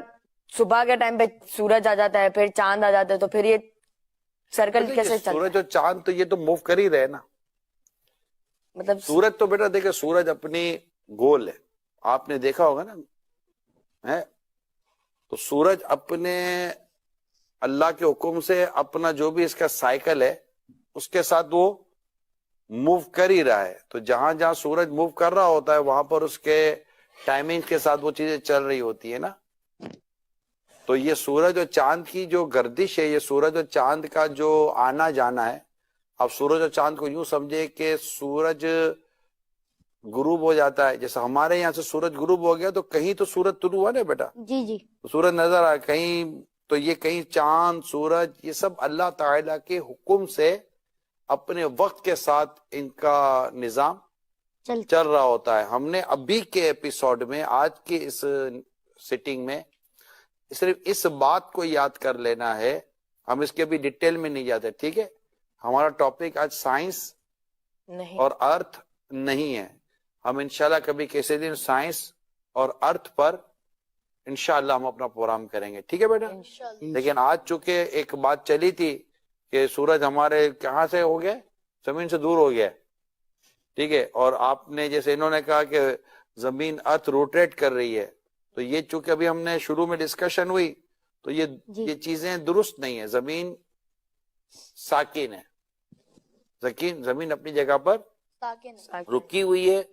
सुबह के टाइम पे सूरज आ जाता है, फिर चांद आ जाता है, तो फिर ये सर्कल कैसे चलता है? सूरज और चांद तो ये तो मूव कर ही रहे ना। मतलब सूरज तो बेटा देखिए, सूरज अपनी गोल है, आपने देखा होगा ना, है? तो सूरज अपने अल्लाह के हुक्म से अपना जो भी इसका साइकिल है उसके साथ वो मूव कर ही रहा है। तो जहां जहां सूरज मूव कर रहा होता है वहां पर उसके टाइमिंग के साथ वो चीजें चल रही होती है ना। तो ये सूरज और चांद की जो गर्दिश है, ये सूरज और चांद का जो आना जाना है, अब सूरज और चांद को यूं समझे कि सूरज गुरूब हो जाता है। जैसे हमारे यहाँ से सूरज गुरूब हो गया तो कहीं तो सूरज तुलू हुआ ना बेटा, जी जी, तो सूरज नजर आया कहीं, तो ये कहीं चांद सूरज ये सब अल्लाह ताला के हुक्म से अपने वक्त के साथ इनका निजाम चल रहा होता है। हमने अभी के एपिसोड में, आज के इस सिटिंग में, सिर्फ इस बात को याद कर लेना है। हम इसके अभी डिटेल में नहीं जाते, ठीक है। हमारा टॉपिक आज साइंस नहीं और अर्थ नहीं है। हम इंशाल्लाह कभी किसी दिन साइंस और अर्थ पर इंशाल्लाह हम अपना प्रोग्राम करेंगे, ठीक है बेटा। लेकिन आज चूंकि एक बात चली थी कि सूरज हमारे कहाँ से हो गया, जमीन से दूर हो गया, ठीक है। और आपने जैसे इन्होंने कहा कि जमीन अर्थ रोटेट कर रही है, तो ये चूंकि अभी हमने शुरू में डिस्कशन हुई, तो ये चीजें दुरुस्त नहीं है। जमीन साकिन है, जमीन अपनी जगह पर रुकी हुई है।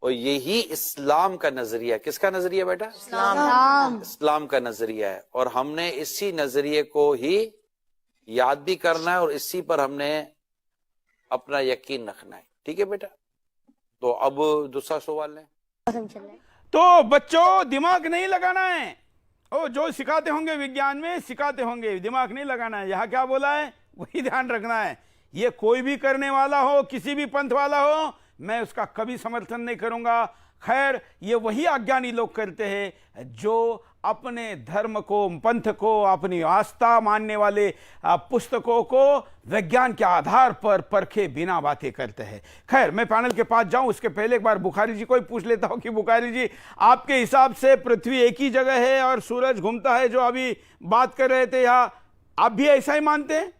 और यही इस्लाम का नजरिया, किसका नजरिया बेटा? इस्लाम का नजरिया है। और हमने इसी नजरिए को ही याद भी करना है और इसी पर हमने अपना यकीन रखना है, ठीक है बेटा। तो अब दूसरा सवाल है। तो बच्चों दिमाग नहीं लगाना है, ओ जो सिखाते होंगे विज्ञान में सिखाते होंगे, दिमाग नहीं लगाना है। यहाँ क्या बोला है वही ध्यान रखना है। ये कोई भी करने वाला हो, किसी भी पंथ वाला हो, मैं उसका कभी समर्थन नहीं करूंगा। खैर, ये वही अज्ञानी लोग करते हैं जो अपने धर्म को, पंथ को, अपनी आस्था मानने वाले पुस्तकों को विज्ञान के आधार पर परखे बिना बातें करते हैं। खैर, मैं पैनल के पास जाऊं उसके पहले एक बार बुखारी जी को ही पूछ लेता हूं कि बुखारी जी, आपके हिसाब से पृथ्वी एक ही जगह है और सूरज घूमता है, जो अभी बात कर रहे थे, यहाँ आप भी ऐसा ही मानते हैं?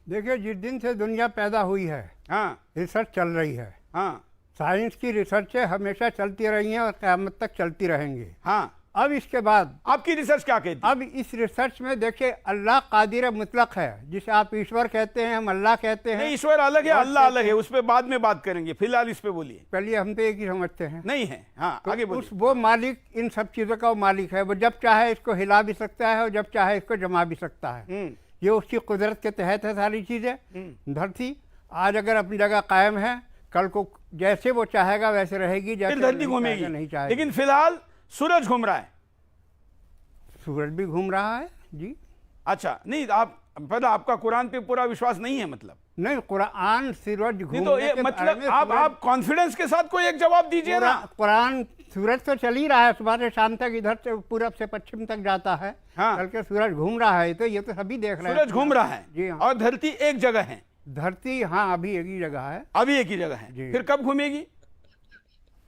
देखिए, जिस दिन से दुनिया पैदा हुई है, हाँ, रिसर्च चल रही है। हाँ, साइंस की रिसर्चें हमेशा चलती रही हैं और क़यामत तक चलती रहेंगी। हाँ, अब इसके बाद आपकी रिसर्च क्या कहती है? अब इस रिसर्च में देखिए, अल्लाह कादिर मुतलक है, जिसे आप ईश्वर कहते हैं, हम अल्लाह कहते हैं। नहीं, ईश्वर अलग है, अल्लाह अलग है, उस पर बाद में बात करेंगे, फिलहाल इस पे बोलिए। पहले हम तो एक ही समझते हैं। नहीं है, हाँ, तो आगे बोलिए। वो मालिक, इन सब चीज़ों का वो मालिक है। वो जब चाहे इसको हिला भी सकता है और जब चाहे इसको जमा भी सकता है। ये उसकी कुदरत के तहत है सारी चीज़ें। धरती आज अगर अपनी जगह कायम है, कल को जैसे वो चाहेगा वैसे रहेगी, जैसे धरती घूमेगी, नहीं चाहेगी। लेकिन फिलहाल सूरज घूम रहा है। सूरज भी घूम रहा है जी। अच्छा, नहीं, आप पता आपका कुरान पे पूरा विश्वास नहीं है मतलब? नहीं, कुरान सूरज घूमने तो ये मतलब आप कॉन्फिडेंस के साथ कोई एक जवाब दीजिए ना। कुरान, सूरज तो चल ही रहा है, सुबह से शाम तक इधर से पूरब से पश्चिम तक जाता है। हाँ, चल के सूरज घूम रहा है, तो ये तो सभी देख रहे हैं। सूरज घूम रहा है जी हाँ। और धरती एक जगह है। धरती हाँ अभी एक ही जगह है, अभी एक ही जगह है। फिर कब घूमेगी?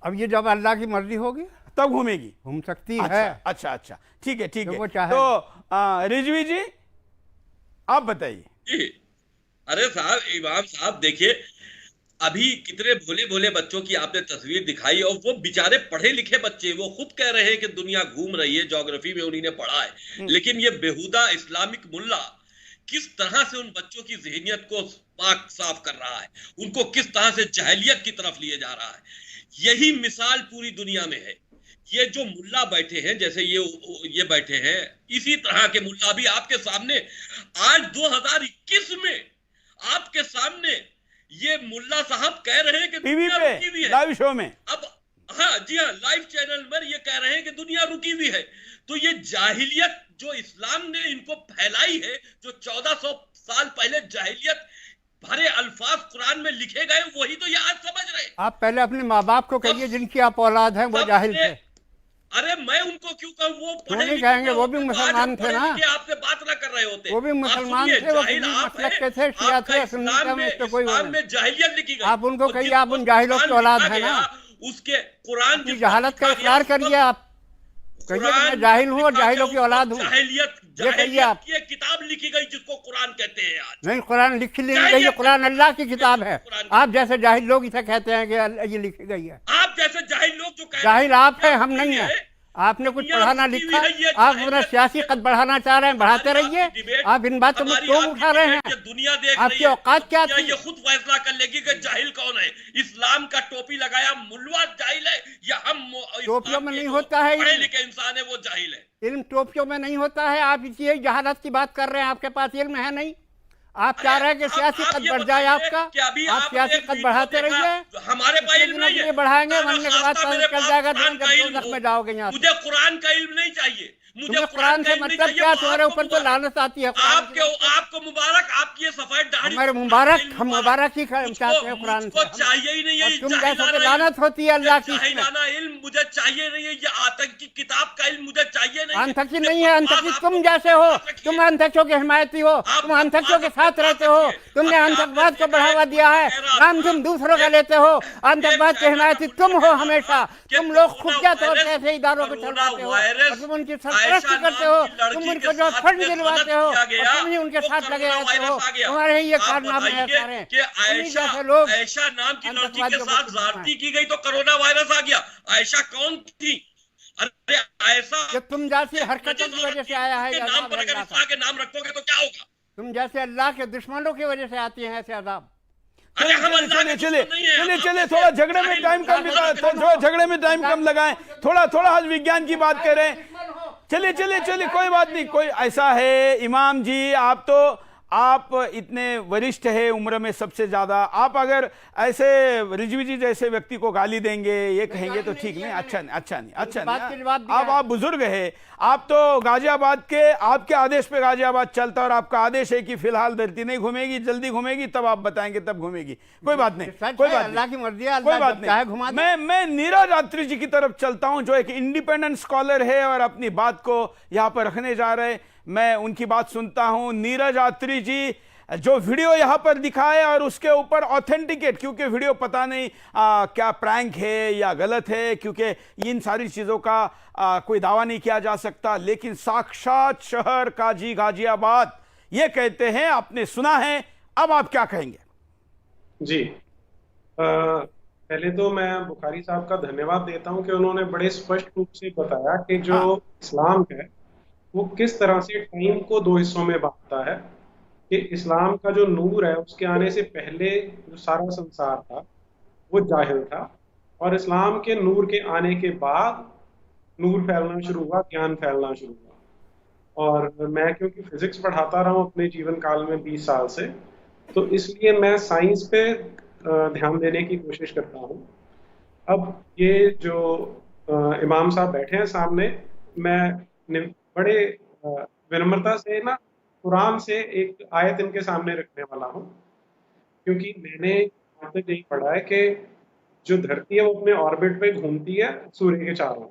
अब ये जब अल्लाह की मर्जी होगी तब घूमेगी, घूम सकती अच्छा, है। अच्छा अच्छा, ठीक है, ठीक तो है। वो चाहे। तो रिजवी जी आप बताइए। अरे साहब, इमाम साहब देखिए, अभी कितने भोले भोले बच्चों की आपने तस्वीर दिखाई, और वो बेचारे पढ़े लिखे बच्चे, वो खुद कह रहे हैं कि दुनिया घूम रही है, ज्योग्राफी में उन्होंने पढ़ा है, लेकिन ये बेहुदा इस्लामिक मुल्ला किस तरह से उन बच्चों की ज़हनियत को पाक साफ कर रहा है, उनको किस तरह से जहलियत की तरफ लिए जा रहा है। यही मिसाल पूरी दुनिया में है। ये जो मुल्ला बैठे हैं, जैसे ये बैठे हैं, इसी तरह के मुल्ला भी आपके सामने आज 2021 में आपके सामने ये मुल्ला साहब कह रहे हैं कि टीवी दुनिया पे रुकी हुई है, लाइव शो में। अब हाँ जी हाँ, लाइव चैनल पर ये कह रहे हैं कि दुनिया रुकी हुई है। तो ये जाहिलियत जो इस्लाम ने इनको फैलाई है, जो 1400 साल पहले जाहिलियत भरे अल्फाज कुरान में लिखे गए, वही तो ये आज समझ रहे। आप पहले अपने माँ बाप को कहिए जिनकी आप औलाद हैं, वो जाहिल थे। अरे मैं उनको क्यों कहूँ, वो क्यों नहीं कहेंगे, वो भी मुसलमान थे ना। आपसे बात ना कर रहे होते, वो भी मुसलमान थे, वो भी मसलक के थे, शिया थे, सुन्नी थे, उससे कोई इस्लाम में जाहिलियत लिखी गई। आप उनको कहिए आप उन जाहिलों की औलाद है ना। उसके कुरान की जहालत का इकरार करिए, आप कहिए मैं जाहिल हूँ और जाहिलों की औलाद हूँ, ये कहिए आप। ये किताब लिखी गई जिसको कुरान कहते हैं आज। नहीं, कुरान लिखी नहीं गई है, कुरान अल्लाह की किताब है। आप जैसे जाहिल लोग इसे कहते हैं कि ये लिखी गई है। आप जैसे जाहिल लोग जो जाहिल आप है, हम नहीं है। आपने कुछ पढ़ाना लिखा, आप अपना सियासी कद बढ़ाना चाह रहे हैं, बढ़ाते रहिए। आप इन बातों में क्यों उठा रहे हैं? दुनिया देख आपकी औकात क्या थी? ये खुद फैसला कर लेगी कि जाहिल कौन है। इस्लाम का टोपी लगाया मुल्ला जाहिल है, या हम टोपियों में नहीं होता है, पढ़े लिखे इंसान है वो जाहिल है। इल्म टोपियों में नहीं होता है। आप इसी जहालत की बात कर रहे हैं, आपके पास इल्म है नहीं। आप चाह रहे हैं कि सियासी कद बढ़ जाए आपका, आप सियासी कद बढ़ाते रहिए। हमारे पास इल्म नहीं है, बढ़ाएंगे, बनने के बाद पता चल जाएगा में जाओगे यहाँ। मुझे कुरान का इल्म नहीं चाहिए, मुझे तुम्हें कुरान से मतलब क्या? तुम्हारे ऊपर तो लानत आती है। आपको मुबारक, आपकी ये सफेद दाढ़ी हमारे मुबारक, हम मुबारक ही चाहते हैं कुरान से। चाहिए ही नहीं है, तुम जैसे तो लानत होती है अल्लाह की। इल्म मुझे चाहिए नहीं है, ये आतंकी किताब का इल्म मुझे चाहिए नहीं। आतंकी नहीं है, आतंकी तुम जैसे हो। तुम आतंकियों के हिमायती हो, तुम आतंकियों के साथ रहते हो। तुमने आतंकवाद को बढ़ावा दिया है, नाम तुम दूसरों का लेते हो। आतंकवाद के हिमायती तुम हो हमेशा। तुम लोग खुफिया तौर से ऐसे इदारों को चलवाते हो और तुम उनकी सरपरस्ती करते हो। तुम उनको जो फंड दिलवाते हो और तुम ही उनके साथ लगे रहते हो। तुम्हारे ही ये कारनामे हैं सारे। जैसे लोग आयशा नाम की लड़की के साथ ज्यादती की गई तो कोरोना वायरस आ गया। आयशा कौन थी? अरे आयशा तुम जैसी हरकतों की वजह से आया है। नाम पर अगर इस के नाम रखोगे तो क्या होगा? तुम जैसे अल्लाह के दुश्मनों की वजह से आती हैं ऐसे अजाब। चलिए थोड़ा झगड़े में टाइम कम, थोड़ा झगड़े में टाइम कम लगाएं, थोड़ा आज विज्ञान की बात करें। चलिए कोई बात नहीं। कोई ऐसा है इमाम जी, आप इतने वरिष्ठ है उम्र में सबसे ज्यादा, आप अगर ऐसे रिजवी जैसे व्यक्ति को गाली देंगे, ये कहेंगे तो ठीक नहीं, अच्छा नहीं। आप बुजुर्ग है, आप तो गाजियाबाद के, आपके आदेश पे गाजियाबाद चलता और आपका आदेश है कि फिलहाल धरती नहीं घूमेगी, जल्दी घूमेगी, तब आप बताएंगे तब घूमेगी। कोई बात नहीं, कोई बात अल्लाह की मर्जी है, कोई बात नहीं। मैं नीरज अत्री जी की तरफ चलता हूं, जो एक इंडिपेंडेंट स्कॉलर है और अपनी बात को यहां पर रखने जा रहे हैं। मैं उनकी बात सुनता हूं। नीरज अत्री जी जो वीडियो यहां पर दिखाए और उसके ऊपर ऑथेंटिकेट, क्योंकि वीडियो पता नहीं क्या प्रैंक है या गलत है, क्योंकि इन सारी चीजों का कोई दावा नहीं किया जा सकता, लेकिन साक्षात शहर काजी गाजियाबाद ये कहते हैं, आपने सुना है, अब आप क्या कहेंगे? जी पहले तो मैं बुखारी साहब का धन्यवाद देता हूं कि उन्होंने बड़े स्पष्ट रूप से बताया कि जो इस्लाम है वो किस तरह से टाइम को दो हिस्सों में बांटता है। कि इस्लाम का जो नूर है उसके आने से पहले जो सारा संसार था वो जाहिल था, और इस्लाम के नूर के आने के बाद नूर फैलना शुरू हुआ, ज्ञान फैलना शुरू हुआ। और मैं क्योंकि फिजिक्स पढ़ाता रहा हूँ अपने जीवन काल में 20 साल से, तो इसलिए मैं साइंस पे ध्यान देने की कोशिश करता हूँ। अब ये जो इमाम साहब बैठे हैं सामने, मैं बड़े विनम्रता से ना कुरान से एक आयत इनके सामने रखने वाला हूँ, क्योंकि मैंने यहाँ तक यही पढ़ा है कि जो धरती है वो अपने ऑर्बिट पे घूमती है सूर्य के चारों ओर।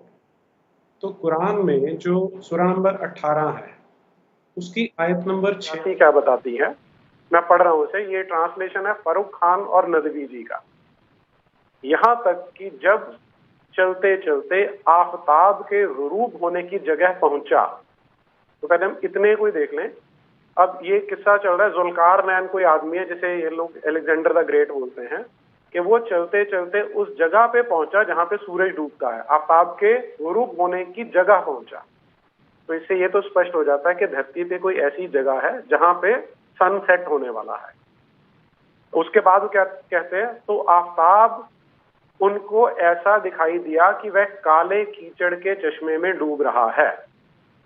तो कुरान में जो सूरा नंबर 18 है उसकी आयत नंबर 6 क्या बताती है, मैं पढ़ रहा हूँ उसे। ये ट्रांसलेशन है फरूक खान और नदवी जी का। यहाँ तक कि जब चलते चलते आफताब के गुरूब होने की जगह पहुंचा, तो पहले हम इतने को ही देख लें। अब ये किस्सा चल रहा है, जुल्कारनैन कोई आदमी है जिसे ये लोग अलेक्जेंडर द ग्रेट बोलते हैं, कि वो चलते चलते उस जगह पे पहुंचा जहां पे सूरज डूबता है, आफताब के गुरूब होने की जगह पहुंचा। तो इससे ये तो स्पष्ट हो जाता है कि धरती पे कोई ऐसी जगह है जहां पे सनसेट होने वाला है। उसके बाद वो क्या कहते हैं, तो आफताब उनको ऐसा दिखाई दिया कि वह काले कीचड़ के चश्मे में डूब रहा है।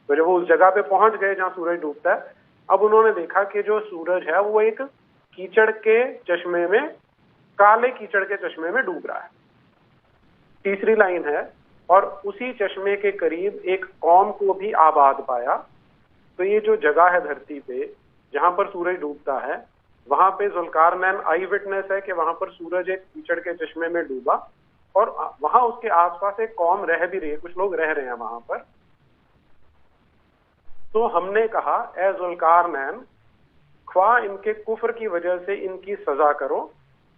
तो जब वो उस जगह पे पहुंच गए जहां सूरज डूबता है, अब उन्होंने देखा कि जो सूरज है वो एक कीचड़ के चश्मे में, काले कीचड़ के चश्मे में डूब रहा है। तीसरी लाइन है, और उसी चश्मे के करीब एक कौम को भी आबाद पाया। तो ये जो जगह है धरती पे जहां पर सूरज डूबता है, वहां पे जुल्कारनैन आई विटनेस है कि वहां पर सूरज एक कीचड़ के चश्मे में डूबा, और वहां उसके आसपास एक कौम रह भी रही है, कुछ लोग रह रहे हैं वहां पर। तो हमने कहा, ए जुल्कारनैन, ख्वा इनके कुफ्र की वजह से इनकी सजा करो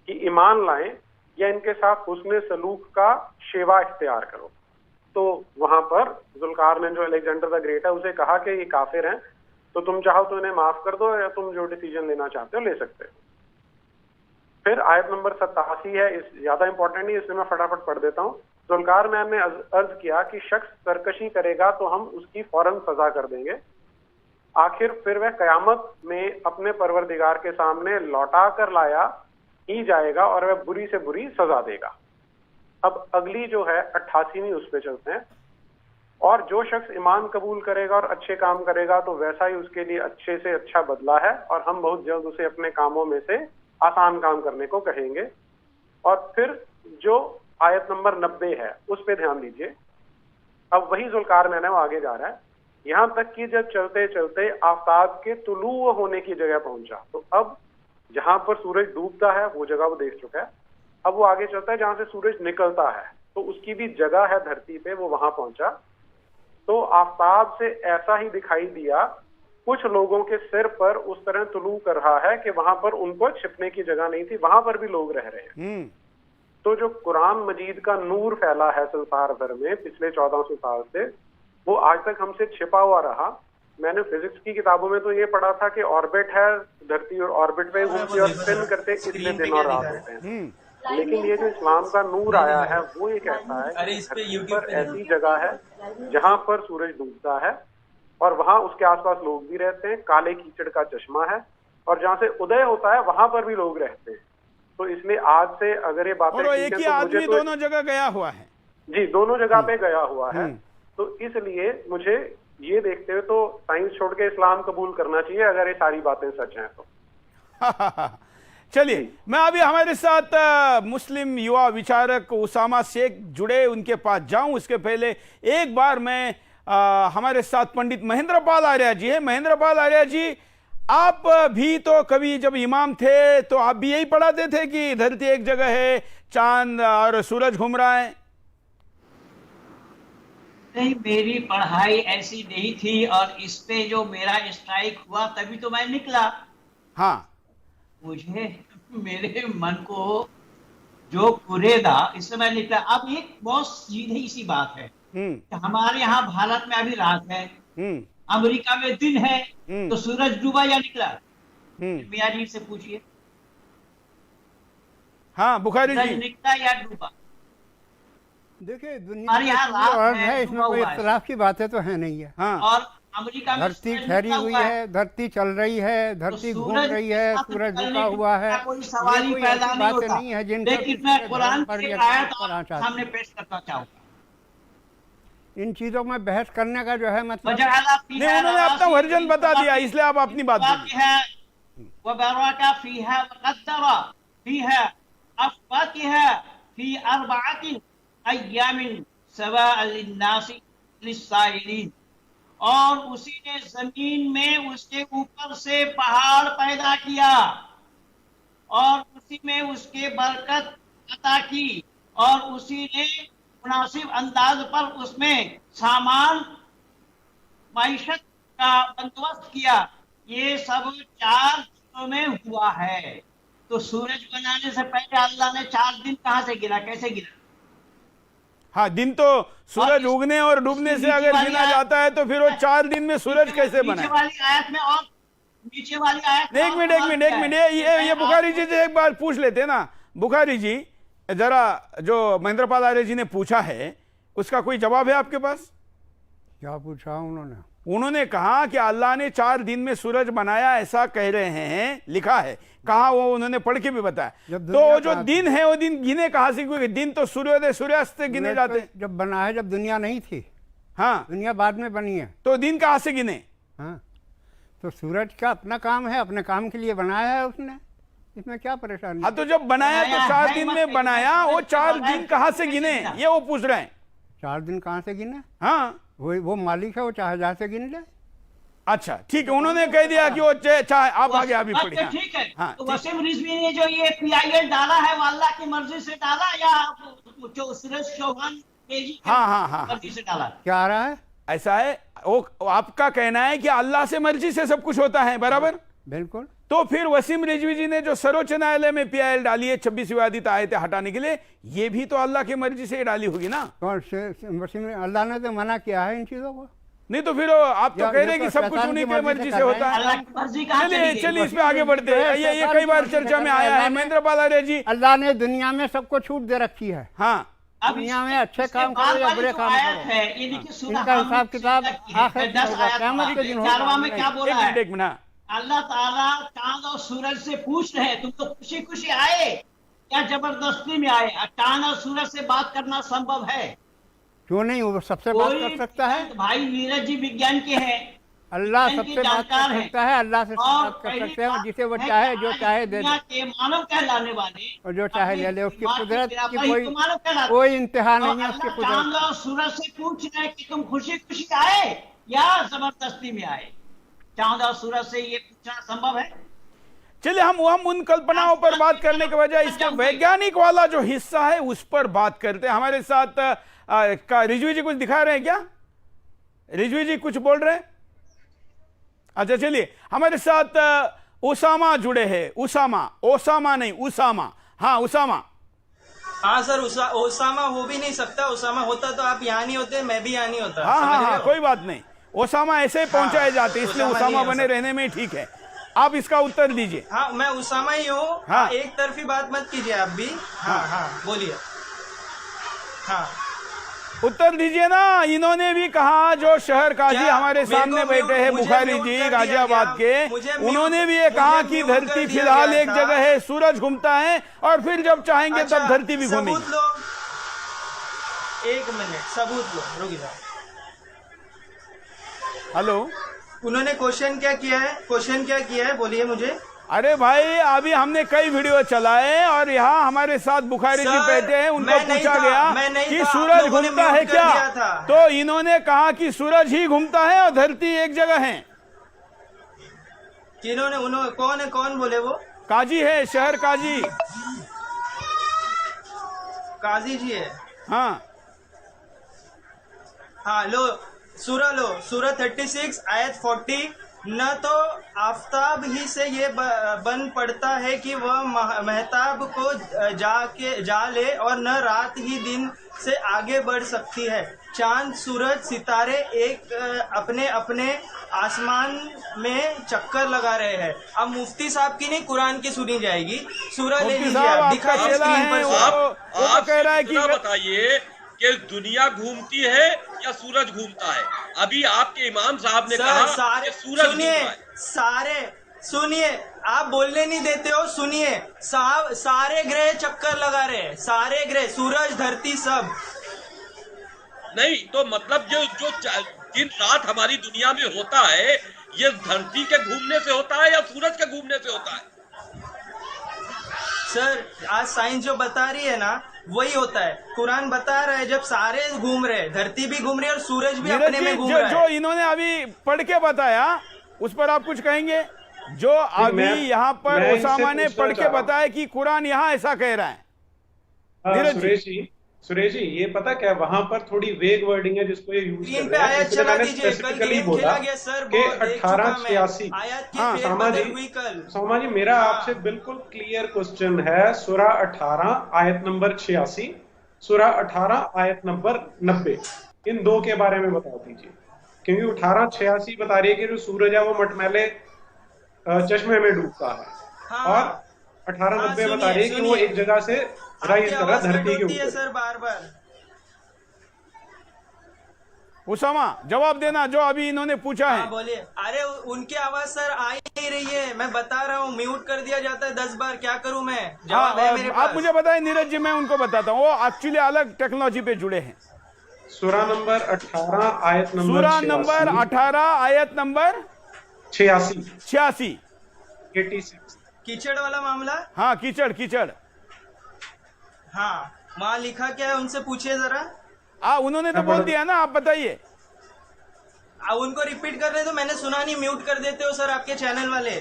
कि ईमान लाएं, या इनके साथ हुस्ने सलूक का शेवा इख्तियार करो। तो वहां पर जुल्कारनैन जो अलेक्जेंडर द ग्रेट है उसे कहा कि ये काफिर हैं, तो तुम चाहो तो इन्हें माफ कर दो, या तुम जो डिसीजन लेना चाहते हो ले सकते हो। फिर आयत नंबर 87 है, इस ज्यादा इंपॉर्टेंट नहीं, इसलिए मैं फटाफट पढ़ देता हूँ। जुल्कारनैन ने अर्ज किया कि शख्स सरकशी करेगा तो हम उसकी फौरन सजा कर देंगे, आखिर फिर वह कयामत में अपने परवरदिगार के सामने लौटा कर लाया ही जाएगा और वह बुरी से बुरी सजा देगा। अब अगली जो है 88वीं, उस पर चलते हैं। और जो शख्स ईमान कबूल करेगा और अच्छे काम करेगा तो वैसा ही उसके लिए अच्छे से अच्छा बदला है, और हम बहुत जल्द उसे अपने कामों में से आसान काम करने को कहेंगे। और फिर जो आयत नंबर 90 है उस पे ध्यान दीजिए। अब वही जुल्कारनैन है, वो आगे जा रहा है यहाँ तक कि जब चलते चलते आफ्ताब के तुलू होने की जगह पहुंचा, तो अब जहां पर सूरज डूबता है वो जगह वो देख चुका है। अब वो आगे चलता है जहां से सूरज निकलता है, तो उसकी भी जगह है धरती पे, वो वहां पहुंचा। तो आफ्ताब से ऐसा ही दिखाई दिया, कुछ लोगों के सिर पर उस तरह तुलू कर रहा है कि वहां पर उनको छिपने की जगह नहीं थी, वहां पर भी लोग रह रहे हैं। तो जो कुरान मजीद का नूर फैला है संसार भर में पिछले 1400 साल से, वो आज तक हमसे छिपा हुआ रहा। मैंने फिजिक्स की किताबों में तो ये पढ़ा था कि ऑर्बिट है धरती और ऑर्बिट पे घूमती और स्पिन करते कितने दिन और रात होते हैं, लेकिन ये जो इस्लाम का नूर आया है वो ये कहता है कि धरती पर ऐसी जगह है जहां पर सूरज डूबता है और वहां उसके आसपास लोग भी रहते हैं, काले कीचड़ का चश्मा है, और जहां से उदय होता है वहां पर भी लोग रहते हैं। तो इसलिए आज से अगर ये बातें एक ही आदमी दोनों जगह गया हुआ है। जी, दोनों जगह पे गया हुआ है। तो इसलिए मुझे ये देखते हुए तो साइंस छोड़ के इस्लाम कबूल करना चाहिए अगर ये सारी बातें सच हैं तो। चलिए, मैं अभी हमारे साथ मुस्लिम युवा विचारक उसामा शेख जुड़े, उनके पास जाऊं उसके पहले एक बार मैं हमारे साथ पंडित महेंद्र पाल आर्य जी है। महेंद्र पाल आर्य जी, आप भी तो कभी जब इमाम थे तो आप भी यही पढ़ाते थे कि धरती एक जगह है, चांद और सूरज घूम रहा है? नहीं, मेरी पढ़ाई ऐसी नहीं थी और इस पे जो मेरा स्ट्राइक हुआ तभी तो मैं निकला। हाँ, मुझे मेरे मन को जो कुरेदा इससे मैं निकला। अब एक बहुत सीधी सी बात है, हमारे यहाँ भारत में अभी रात है, अमेरिका में दिन है, तो सूरज डूबा या निकला? मियाँ जी से पूछिए। हाँ, बुखारी जी, निकला या डूबा? देखिए, दुनिया है, इसमें कोई इख्तिलाफ की बातें तो है नहीं है। हाँ। और अमेरिका में धरती ठहरी हुई है, धरती चल रही है, धरती घूम रही है, सूरज झुका हुआ है, कोई सवाल ही पैदा नहीं होता। नहीं है जिन लेकिन मैं कुरान की आयत सामने पेश करना चाहूंगा। इन चीजों में बहस करने का जो है मतलब नहीं, उन्होंने अपना वर्जन बता दिया, इसलिए आप अपनी बात और उसी ने जमीन में उसके ऊपर से पहाड़ पैदा किया और उसी में उसके बरकत अता की और उसी ने मुनासिब अंदाज पर उसमें सामान माइशत का बंदोबस्त किया। ये सब 4 दिनों में हुआ है। तो सूरज बनाने से पहले अल्लाह ने 4 दिन कहां से गिना, कैसे गिना? हाँ, दिन तो सूरज उगने और डूबने से अगर गिना जाता है तो फिर वो 4 दिन में सूरज कैसे बना? नीचे वाली आयत में और नीचे वाली आयत में एक मिनट ये बुखारी जी से एक बार पूछ लेते ना। बुखारी जी, जरा जो महेंद्र पाल आर्य जी ने पूछा है उसका कोई जवाब है आपके पास? क्या पूछा उन्होंने? उन्होंने कहा कि अल्लाह ने 4 दिन में सूरज बनाया, ऐसा कह रहे हैं, लिखा है, कहा वो उन्होंने पढ़ के भी बताया। तो जो दिन है वो दिन गिने कहां से? क्योंकि दिन तो सूर्योदय सूर्यास्त से गिने जाते हैं। जब बना है, जब दुनिया नहीं थी। हाँ, दुनिया बाद में बनी है, तो दिन कहां से गिने? हाँ, तो सूरज का अपना काम है, अपने काम के लिए बनाया है उसने, इसमें क्या परेशानी? हाँ, तो जब बनाया तो 4 दिन में बनाया, वो 4 दिन कहां से गिने ये वो पूछ रहे हैं। 4 दिन कहां से गिने? हाँ, वो मालिक है, वो चाहे जहां से गिन ले। अच्छा, ठीक है, उन्होंने कह दिया कि वो चाहे आप आगे अभी पढ़िए। ठीक है। हाँ, तो वसीम रिजवी ने जो ये PIL डाला है वो अल्लाह की मर्जी से डाला या जो सुरेश चौहान हाँ मर्जी से डाला? क्या आ रहा है? ऐसा है, वो आपका कहना है कि अल्लाह से मर्जी से सब कुछ होता है, बराबर? बिल्कुल। तो फिर वसीम रिजवी जी ने जो सर्वोच्च न्यायालय में PIL डाली है 26 विवादित आयतें हटाने के लिए, ये भी तो अल्लाह की मर्जी से डाली होगी ना? वसीम, अल्लाह ने तो मना किया है इन चीजों को। नहीं तो फिर आप तो कह रहे कि सब कुछ उन्हीं की मर्जी से होता है। चलिए इस पे आगे बढ़ते हैं। ये कई बार चर्चा में आया है। महेंद्र पाल आर्य जी, अल्लाह ने दुनिया में सबको छूट दे रखी है। हाँ, दुनिया में अच्छे काम करो या बुरे काम करो, इनका हिसाब किताब आखिर में होगा, क़यामत के दिन होगा। एक मिनट, अल्लाह ताला चांद और सूरज से पूछ रहे हैं, तुम तो खुशी खुशी आए या जबरदस्ती में आए? चांद और सूरज से बात करना संभव है? क्यों नहीं, वो सबसे बात कर सकता है। भाई नीरज जी विज्ञान के हैं, अल्लाह सबसे बात कर सकता है, अल्लाह से बात कर सकते हैं, जिसे वो चाहे जो चाहे दे दे, मानव कहलाने वाले और जो चाहे ले ले। उसकी कुदरत की कोई इंतहा नहीं है उसकी कुदरत। चांद और सूरज से पूछ रहे कि तुम खुशी खुशी आए या जबरदस्ती में आए? चांद और सूरज से ये पूछना संभव है? चलिए हम उन कल्पनाओं पर बात करने के बजाय इसके वैज्ञानिक वाला जो हिस्सा है उस पर बात करते हैं। हमारे साथ रिजवी जी कुछ दिखा रहे हैं क्या? रिजवी जी कुछ बोल रहे हैं? अच्छा चलिए, हमारे साथ उसामा जुड़े हैं। ओसामा नहीं, उसामा। हाँ उसामा। हाँ सर, ओसामा हो भी नहीं सकता। ओसामा होता तो आप यहाँ नहीं होते, मैं भी यहाँ नहीं होता। हाँ, कोई बात नहीं। ओसामा ऐसे पहुंचाए जाते, इसलिए ओसामा बने रहने में ठीक है। आप इसका उत्तर दीजिए। हाँ, मैं उसामा ही हूँ। हाँ। एक तरफी बात मत कीजिए आप भी। हाँ, बोलिए। हाँ, उत्तर दीजिए ना। इन्होंने भी कहा, जो शहर काजी हमारे सामने बैठे हैं बुखारी जी गाजियाबाद के, उन्होंने भी ये कहा कि धरती फिलहाल एक जगह है, सूरज घूमता है और फिर जब चाहेंगे तब धरती भी घूमेगी। सबूत लो, 1 मिनट, सबूत लो, रुक जाओ। हेलो, उन्होंने क्वेश्चन क्या किया है बोलिए मुझे। अरे भाई, अभी हमने कई वीडियो चलाए और यहाँ हमारे साथ बुखारी जी बैठे हैं, उनको पूछा गया कि सूरज घूमता है क्या, तो इन्होंने कहा कि सूरज ही घूमता है और धरती एक जगह है। किन्होंने कौन है, कौन बोले वो? काजी है, शहर काजी। काजी जी है। हाँ हाँ, लो सूरह 36 आयत 40। न तो आफताब ही से ये बन पड़ता है कि वह महताब को जा ले, और न रात ही दिन से आगे बढ़ सकती है। चांद, सूरज, सितारे एक अपने अपने आसमान में चक्कर लगा रहे हैं। अब मुफ्ती साहब की नहीं, कुरान की सुनी जाएगी। सूरह ले लीजिए, आप दिखाइए स्क्रीन पर। आप कह रहा है कि बताइए कि दुनिया घूमती है या सूरज घूमता है? अभी आपके इमाम साहब ने कहा कि सूरज घूमता है। सुनिए, आप बोलने नहीं देते हो। सुनिए, सारे ग्रह चक्कर लगा रहे हैं, सारे ग्रह, सूरज, धरती, सब। नहीं तो मतलब जो दिन रात हमारी दुनिया में होता है, ये धरती के घूमने से होता है या सूरज के घूमने से होता है? सर, आज साइंस जो बता रही है ना, वही होता है। कुरान बता रहा है, जब सारे घूम रहे, धरती भी घूम रही है और सूरज भी अपने में घूम रहा है। जो इन्होंने अभी पढ़ के बताया, उस पर आप कुछ कहेंगे? जो अभी यहाँ पर ओसामा ने पढ़ के बताया कि कुरान यहाँ ऐसा कह रहा है। सुरेश जी, ये पता क्या, वहां पर थोड़ी वेग वर्डिंग है जिसको ये यूज कर रहे हैं। इसलिए मैंने स्पेसिफिकली बोला कि 1886। सामा जी, मेरा आपसे बिल्कुल क्लियर क्वेश्चन है। सूरह 18 आयत नंबर 86, सूरह 18 आयत नंबर 90, इन दो के बारे में बता दीजिए। क्योंकि 1886 बता रही है कि जो सूरज है वो मटमैले चश्मे में डूबता है, और 1890 बता रही है कि वो एक जगह से राइज कर रहा है धरती के ऊपर। सर, बार-बार उसामा जवाब देना, जो अभी इन्होंने पूछा है। बोलिए। अरे उनकी आवाज सर आ ही नहीं रही है, मैं बता रहा हूँ, म्यूट कर दिया जाता है 10 बार, क्या करूँ मैं? जवाब है मेरे पास। आप मुझे बताएं नीरज जी, मैं उनको बताता हूँ, वो एक्चुअली अलग टेक्नोलॉजी पे जुड़े हैं। सूरह नंबर 18 आयत नंबर सूरह नंबर 18 आयत नंबर 86। कीचड़ वाला मामला। हाँ, कीचड़। हाँ, वहाँ लिखा क्या है, उनसे पूछिए जरा। उन्होंने तो बोल दिया ना, आप बताइए। उनको रिपीट कर रहे तो मैंने सुना नहीं, म्यूट कर देते हो सर आपके चैनल वाले।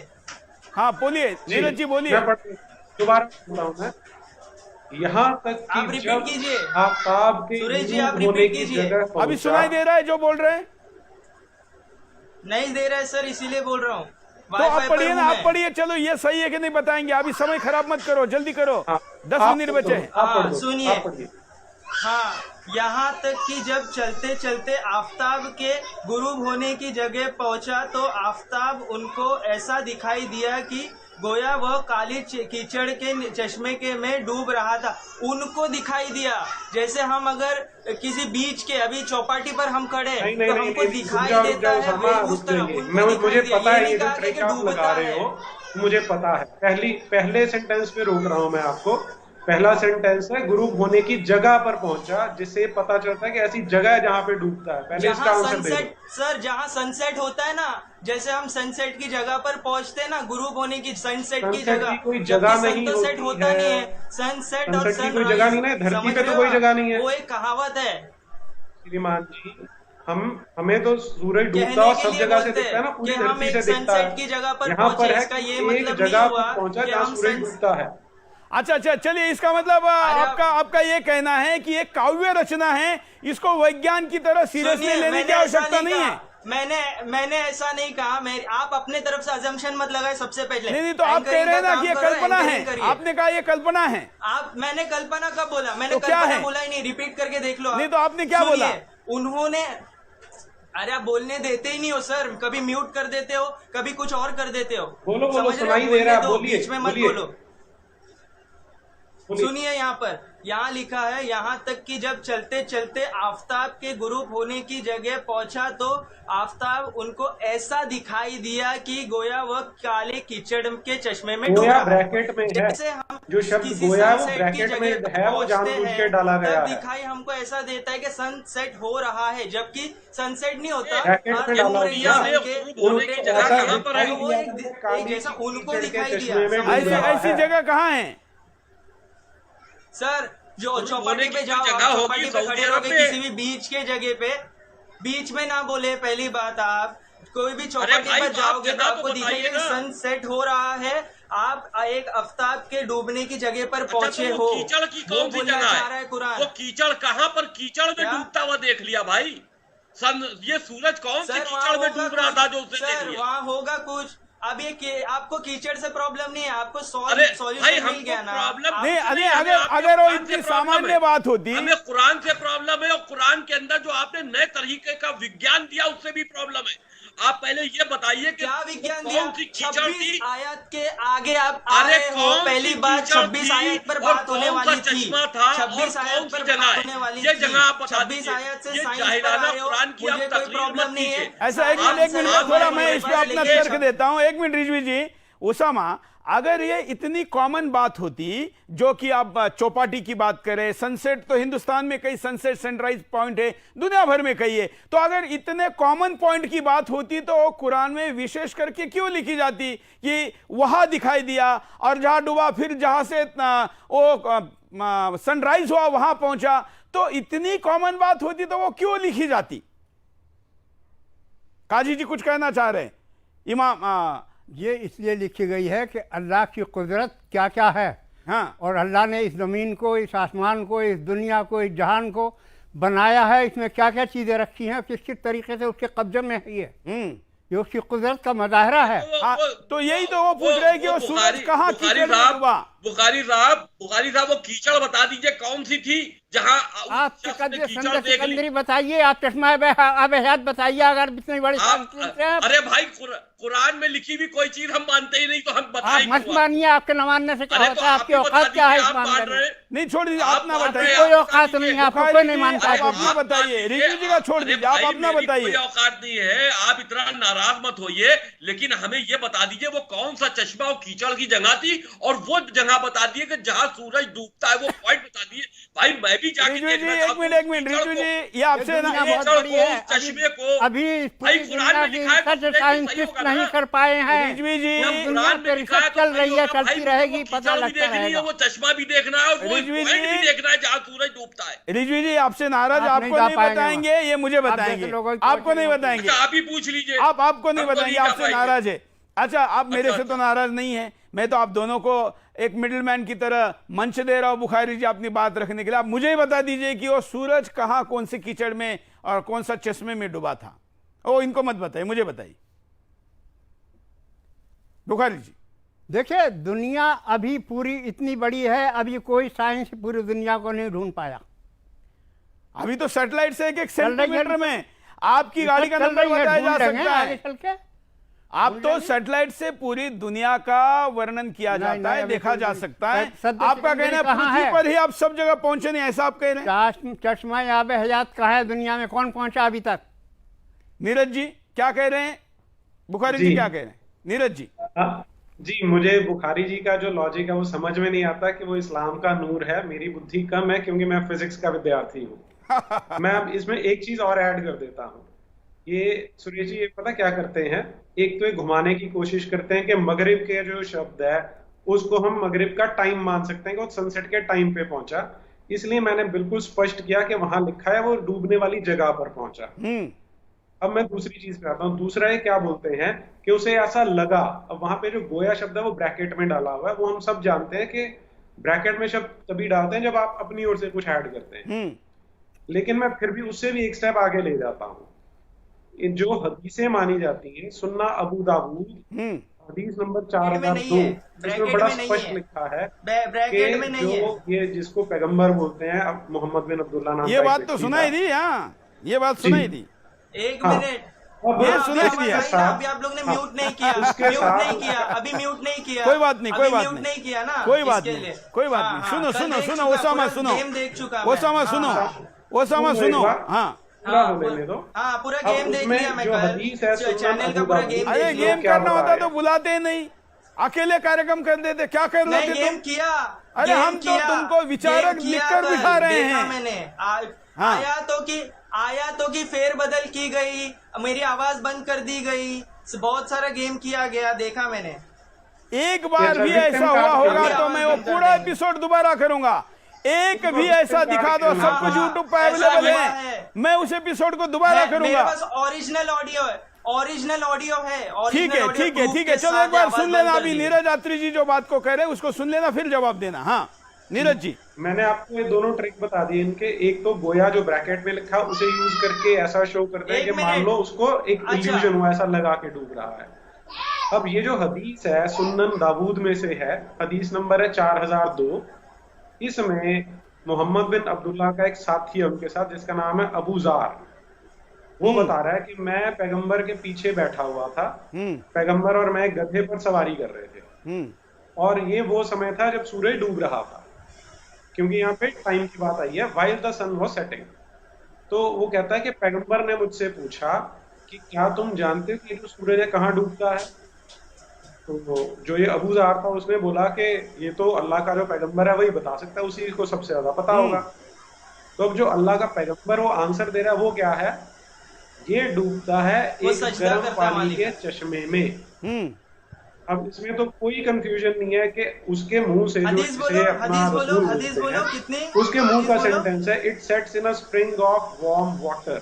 हाँ बोलिए नीरज जी, बोलिए। दोबारा बोलता हूँ मैं, यहाँ तक कि आप रिपीट कीजिए। आफताब के सुरेश जी, आप होने रिपीट की कीजिए। जगह अभी सुनाई दे रहा है जो बोल रहे हैं? नहीं दे रहा है सर, इसीलिए बोल रहा हूँ। तो आप पढ़िए ना, आप पढ़िए। चलो, ये सही है कि नहीं बताएंगे, अभी समय खराब मत करो, जल्दी करो। 10 मिनट बचे हैं। सुनिए। हाँ, यहाँ तक कि जब चलते चलते आफताब के गुरूब होने की जगह पहुंचा, तो आफताब उनको ऐसा दिखाई दिया कि गोया वह काली कीचड़ के चश्मे के में डूब रहा था। उनको दिखाई दिया, जैसे हम अगर किसी बीच के, अभी चौपाटी पर हम खड़े हैं, तो हमको दिखाई देता है उस तरह। मुझे पता है ये जो ट्रिक आप लगा रहे हो, मुझे पता है। पहले सेंटेंस पे रोक रहा हूँ मैं आपको। पहला सेंटेंस है गुरूब होने की जगह पर पहुंचा, जिससे पता चलता है कि ऐसी जगह है जहाँ पे डूबता है। पहले इसका आंसर दे दो सर। जहाँ सनसेट होता है ना, जैसे हम सनसेट की जगह पर पहुंचते हैं ना, गुरूब होने की, सनसेट की जगह, कोई जगह नहीं होता नहीं है। सनसेट और सनराइज कोई जगह नहीं है, धरती पे तो कोई जगह नहीं है। वो एक कहावत है श्रीमान जी। हमें तो सूरज डूबता और सब जगह से दिखता है ना, पूरी धरती से दिखता है। की जगह पर यहाँ पर है इसका ये एक मतलब जगह नहीं पर हुआ पहुंचा कि जहाँ हम सूरज डूबता है। अच्छा अच्छा, चलिए, इसका मतलब आपका ये कहना है कि एक काव्य रचना है, इसको विज्ञान की तरह सीरियसली लेने की आवश्यकता नहीं है। मैंने ऐसा नहीं कहा। आप अपने तरफ से अजम्पशन मत लगाए सबसे पहले। नहीं, तो आप कह रहे हैं ना कि ये कल्पना है, आपने कहा ये कल्पना है। मैंने कल्पना कब बोला? मैंने तो कल्पना बोला ही नहीं, रिपीट करके देख लो। नहीं, तो आपने क्या बोला? उन्होंने, अरे आप बोलने देते ही नहीं हो सर, कभी म्यूट कर देते हो, कभी कुछ और कर देते हो। बोलो, सुनाई दे रहा है, बोलिए, बीच में मत बोलो। सुनिए, यहाँ लिखा है, यहाँ तक कि जब चलते चलते आफताब के गुरूब होने की जगह पहुंचा तो आफताब उनको ऐसा दिखाई दिया कि गोया वह काले कीचड़ के चश्मे में डूब रहा। ब्रैकेट में है, जो शब्द गोया वो ब्रैकेट में है, वो जानबूझ के डाला गया है। दिखाई हमको ऐसा देता है कि सनसेट हो रहा है, जबकि सनसेट नहीं होता। जैसा उनको दिखाई दिया। ऐसी जगह कहाँ है सर? जो चौपाटी पे जाओ, चौपाटी पे खड़े रहोगे किसी भी बीच के जगह पे, बीच में ना बोले। पहली बात, आप कोई भी चौपाटी पर जाओगे तो आपको दिखेगा कि सनसेट हो रहा है, आप एक आफ्ताब के डूबने की जगह पर पहुंचे हो। कीचड़ की कौन सी जगह है? वो कीचड़ कहाँ पर कीचड़ में डूबता हुआ देख लिया भाई? ये सूरज कौन सी कीचड़ में डूब रहा था जो उसने देख लिया? वहाँ होगा कुछ। अब ये आपको कीचड़ से प्रॉब्लम नहीं है, आपको सॉल्यूशन मिल गया ना। नहीं, अगर वो इतनी सामान्य बात होती। हमें कुरान से प्रॉब्लम है, और कुरान के अंदर जो आपने नए तरीके का विज्ञान दिया उससे भी प्रॉब्लम है। आप पहले ये बताइए कि क्या विज्ञान कौन सी कीचड़ थी? आयत के आगे आप अरे कौन पहली बात 26 आयत पर बात होने वाली थी। चश्मा था, 26 आयत पर बात होने वाली थी। ये जगह आप बता 26 आयत से ये साइंस जाहिराना पर कुरान की आप तकरीर प्रॉब्लम नहीं है। ऐसा एक मिनट थोड़ा मैं इस पर अपना तर्क देता हूं। एक मिनट रिजवी जी। उसामा, अगर ये इतनी कॉमन बात होती, जो कि आप चौपाटी की बात करें, सनसेट तो हिंदुस्तान में कई सनसेट सनराइज पॉइंट है, दुनिया भर में कई है, तो अगर इतने कॉमन पॉइंट की बात होती तो कुरान में विशेष करके क्यों लिखी जाती कि वहां दिखाई दिया और जहां डूबा, फिर जहां से वो सनराइज हुआ वहां पहुंचा? तो इतनी कॉमन बात होती तो वो क्यों लिखी जाती? काजी जी कुछ कहना चाह रहे हैं? इमाम, ये इसलिए लिखी गई है कि अल्लाह की कुदरत क्या क्या है। हाँ। और अल्लाह ने इस ज़मीन को, इस आसमान को, इस दुनिया को, इस जहान को बनाया है, इसमें क्या क्या चीज़ें रखी हैं, किस किस तरीके से उसके कब्जे में है ये उसकी कुदरत का मुजाहरा है। तो यही तो वो पूछ रहे हैं कि वो सूरज कहाँ कीचड़ में डूबा? बुखारी साहब वो कीचड़ बता दीजिए कौन सी थी जहां आप सिकंदरी बताइए, आप चश्मा अब हयात बताइए। अगर इतनी बड़ी अरे भाई कुरान में लिखी भी कोई चीज हम मानते ही नहीं, तो हम बताएं मत मानिए। आपके न मानने से क्या होता है? आपकी औकात क्या है इस मामले में? नहीं, छोड़ दीजिए, आप ना बताइए। कोई औकात नहीं है, आपको कोई नहीं मानता। आप अपना बताइए, रिजवी जी का छोड़ दीजिए, आप अपना बताइए। कोई औकात नहीं है, आप इतना नाराज मत होइए, लेकिन हमें ये बता दीजिए वो कौन सा चश्मा और कीचड़ की जगह थी, और वो जगह बता दिए कि जहां सूरज डूबता है, वो पॉइंट बता दिए। भाई मैं भी जाके देखना चाहता हूं। एक मिनट रिजवी जी, ये आपसे चश्मे को अभी साइंटिस्ट नहीं कर पाए हैं। रिजवी जी, दुनिया पे रिसर्च चल रही है, चलती रहेगी, पता लगता रहेगा। वो चश्मा भी देखना है और वो पॉइंट भी देखना है जहां सूरज डूबता है। रिजवी जी, आपसे नाराज, आपको नहीं बताएंगे, ये मुझे बताएंगे, आपको नहीं बताएंगे। आप ही पूछ लीजिए। आपको नहीं बताएंगे, आपसे नाराज है। अच्छा, आप मेरे से तो नाराज नहीं है, मैं तो आप दोनों को एक मिडिलमैन की तरह मंच दे रहा हूं बुखारी जी अपनी बात रखने के लिए। आप मुझे ही बता दीजिए कि वो सूरज कहां, कौन से कीचड़ में और कौन सा चश्मे में डूबा था। ओ, इनको मत बताइए, मुझे बताइए बुखारी जी। देखिए, दुनिया अभी पूरी इतनी बड़ी है, अभी कोई साइंस पूरी दुनिया को नहीं ढूंढ पाया। अभी तो सैटेलाइट से एक सेंटीमीटर में आपकी गाड़ी का नंबर बताया जा सकता है। आप तो सैटेलाइट से पूरी दुनिया का वर्णन किया जाता है, देखा जा सकता है। आपका कहना है पृथ्वी पर ही आप सब जगह पहुंचे नहीं, ऐसा आप कह रहे हैं? चश्मा आब हयात कहाँ है दुनिया में, कौन पहुंचा अभी तक? नीरज जी क्या कह रहे हैं? बुखारी जी क्या कह रहे हैं? नीरज जी। जी, मुझे बुखारी जी का जो लॉजिक है वो समझ में नहीं आता कि वो इस्लाम का नूर है। मेरी बुद्धि कम है क्योंकि मैं फिजिक्स का विद्यार्थी हूँ। मैं अब इसमें एक चीज और ऐड कर देता हूँ। ये सुरेश जी, ये पता क्या करते हैं, एक तो ये घुमाने की कोशिश करते हैं कि मगरिब के जो शब्द है उसको हम मगरिब का टाइम मान सकते हैं कि वो सनसेट के टाइम पे पहुंचा। इसलिए मैंने बिल्कुल स्पष्ट किया कि वहां लिखा है वो डूबने वाली जगह पर पहुंचा। अब मैं दूसरी चीज पे आता हूँ। दूसरा है क्या बोलते हैं कि उसे ऐसा लगा, अब वहां पे जो गोया शब्द है वो ब्रैकेट में डाला हुआ है, वो हम सब जानते हैं कि ब्रैकेट में शब्द तभी डालते हैं जब आप अपनी ओर से कुछ ऐड करते हैं। लेकिन मैं फिर भी उससे भी एक स्टेप आगे ले जाता हूँ। जो हदीसें मानी जाती हैं, सुन्ना अबू दाऊद हदीस नंबर 4002, इसमें बड़ा स्पष्ट लिखा है कि जो ये जिसको पैगंबर बोलते हैं अब मोहम्मद बिन अब्दुल्ला नाम, ये बात तो सुनाई दी। हाँ, ये बात सुनाई दी। एक मिनट, अभी आप लोग ने म्यूट नहीं किया, म्यूट नहीं किया, अभी म्यूट नहीं किया। कोई बात नहीं, कोई बात म्यूट नहीं किया ना, कोई बात नहीं, कोई बात नहीं। सुनो सुनो सुनो ओसामा, सुनो गेम देख चुका, ओसामा सुनो, ओसामा सुनो। हाँ पूरा गेम देख लिया मैं, चैनल का पूरा गेम। अरे गेम करना होता तो बुलाते नहीं, अकेले कार्यक्रम कर देते, क्या कर रहे थे गेम किया। अरे हम तो तुमको विचारक लिखकर बिठा रहे हैं। मैंने आया तो कि फेरबदल की गई, मेरी आवाज बंद कर दी गई, बहुत सारा गेम किया गया, देखा मैंने। एक बार भी ऐसा हुआ होगा तो मैं वो पूरा एपिसोड दोबारा करूंगा। एक भी ऐसा दिखा दो, सब कुछ यूट्यूब पे अवेलेबल है, मैं उस एपिसोड को दोबारा करूंगा। ओरिजिनल ऑडियो है, ओरिजिनल ऑडियो है। ठीक है ठीक है ठीक है, चलो एक बार सुन लेना। अभी नीरज यात्री जी जो बात को कह रहे हैं उसको सुन लेना, फिर जवाब देना। हाँ नीरज जी, मैंने आपको ये दोनों ट्रिक बता दी इनके। एक तो गोया जो ब्रैकेट में लिखा उसे यूज करके ऐसा शो करते हैं कि मान लो उसको एक इल्यूजन हुआ, ऐसा लगा के डूब रहा है। अब ये जो हदीस है सुन्नन दाऊद में से है, हदीस नंबर है 4002। इसमें मोहम्मद बिन अब्दुल्ला का एक साथी है उनके साथ जिसका नाम है अबू जार। वो बता रहा है कि मैं पैगंबर के पीछे बैठा हुआ था, पैगंबर और मैं गधे पर सवारी कर रहे थे, और ये वो समय था जब सूरज डूब रहा था, क्योंकि यहाँ पे टाइम की बात आई है, while the sun was setting. तो वो कहता है कि पैगंबर ने मुझसे पूछा कि क्या तुम जानते हो कि जो सूरज है कहाँ डूबता है? तो जो ये अबू जार था उसने बोला कि ये तो अल्लाह का जो पैगंबर है वही बता सकता है, उसी को सबसे ज्यादा पता होगा। तो अब जो अल्लाह का पैगंबर वो आंसर दे रहा है वो क्या है? ये डूबता है एक गर्म पानी के चश्मे में। अब इसमें तो कोई कंफ्यूजन नहीं है कि उसके मुंह से जो अपना रसूल बोलते हैं, उसके मुंह का सेंटेंस है it sets in a spring of warm water.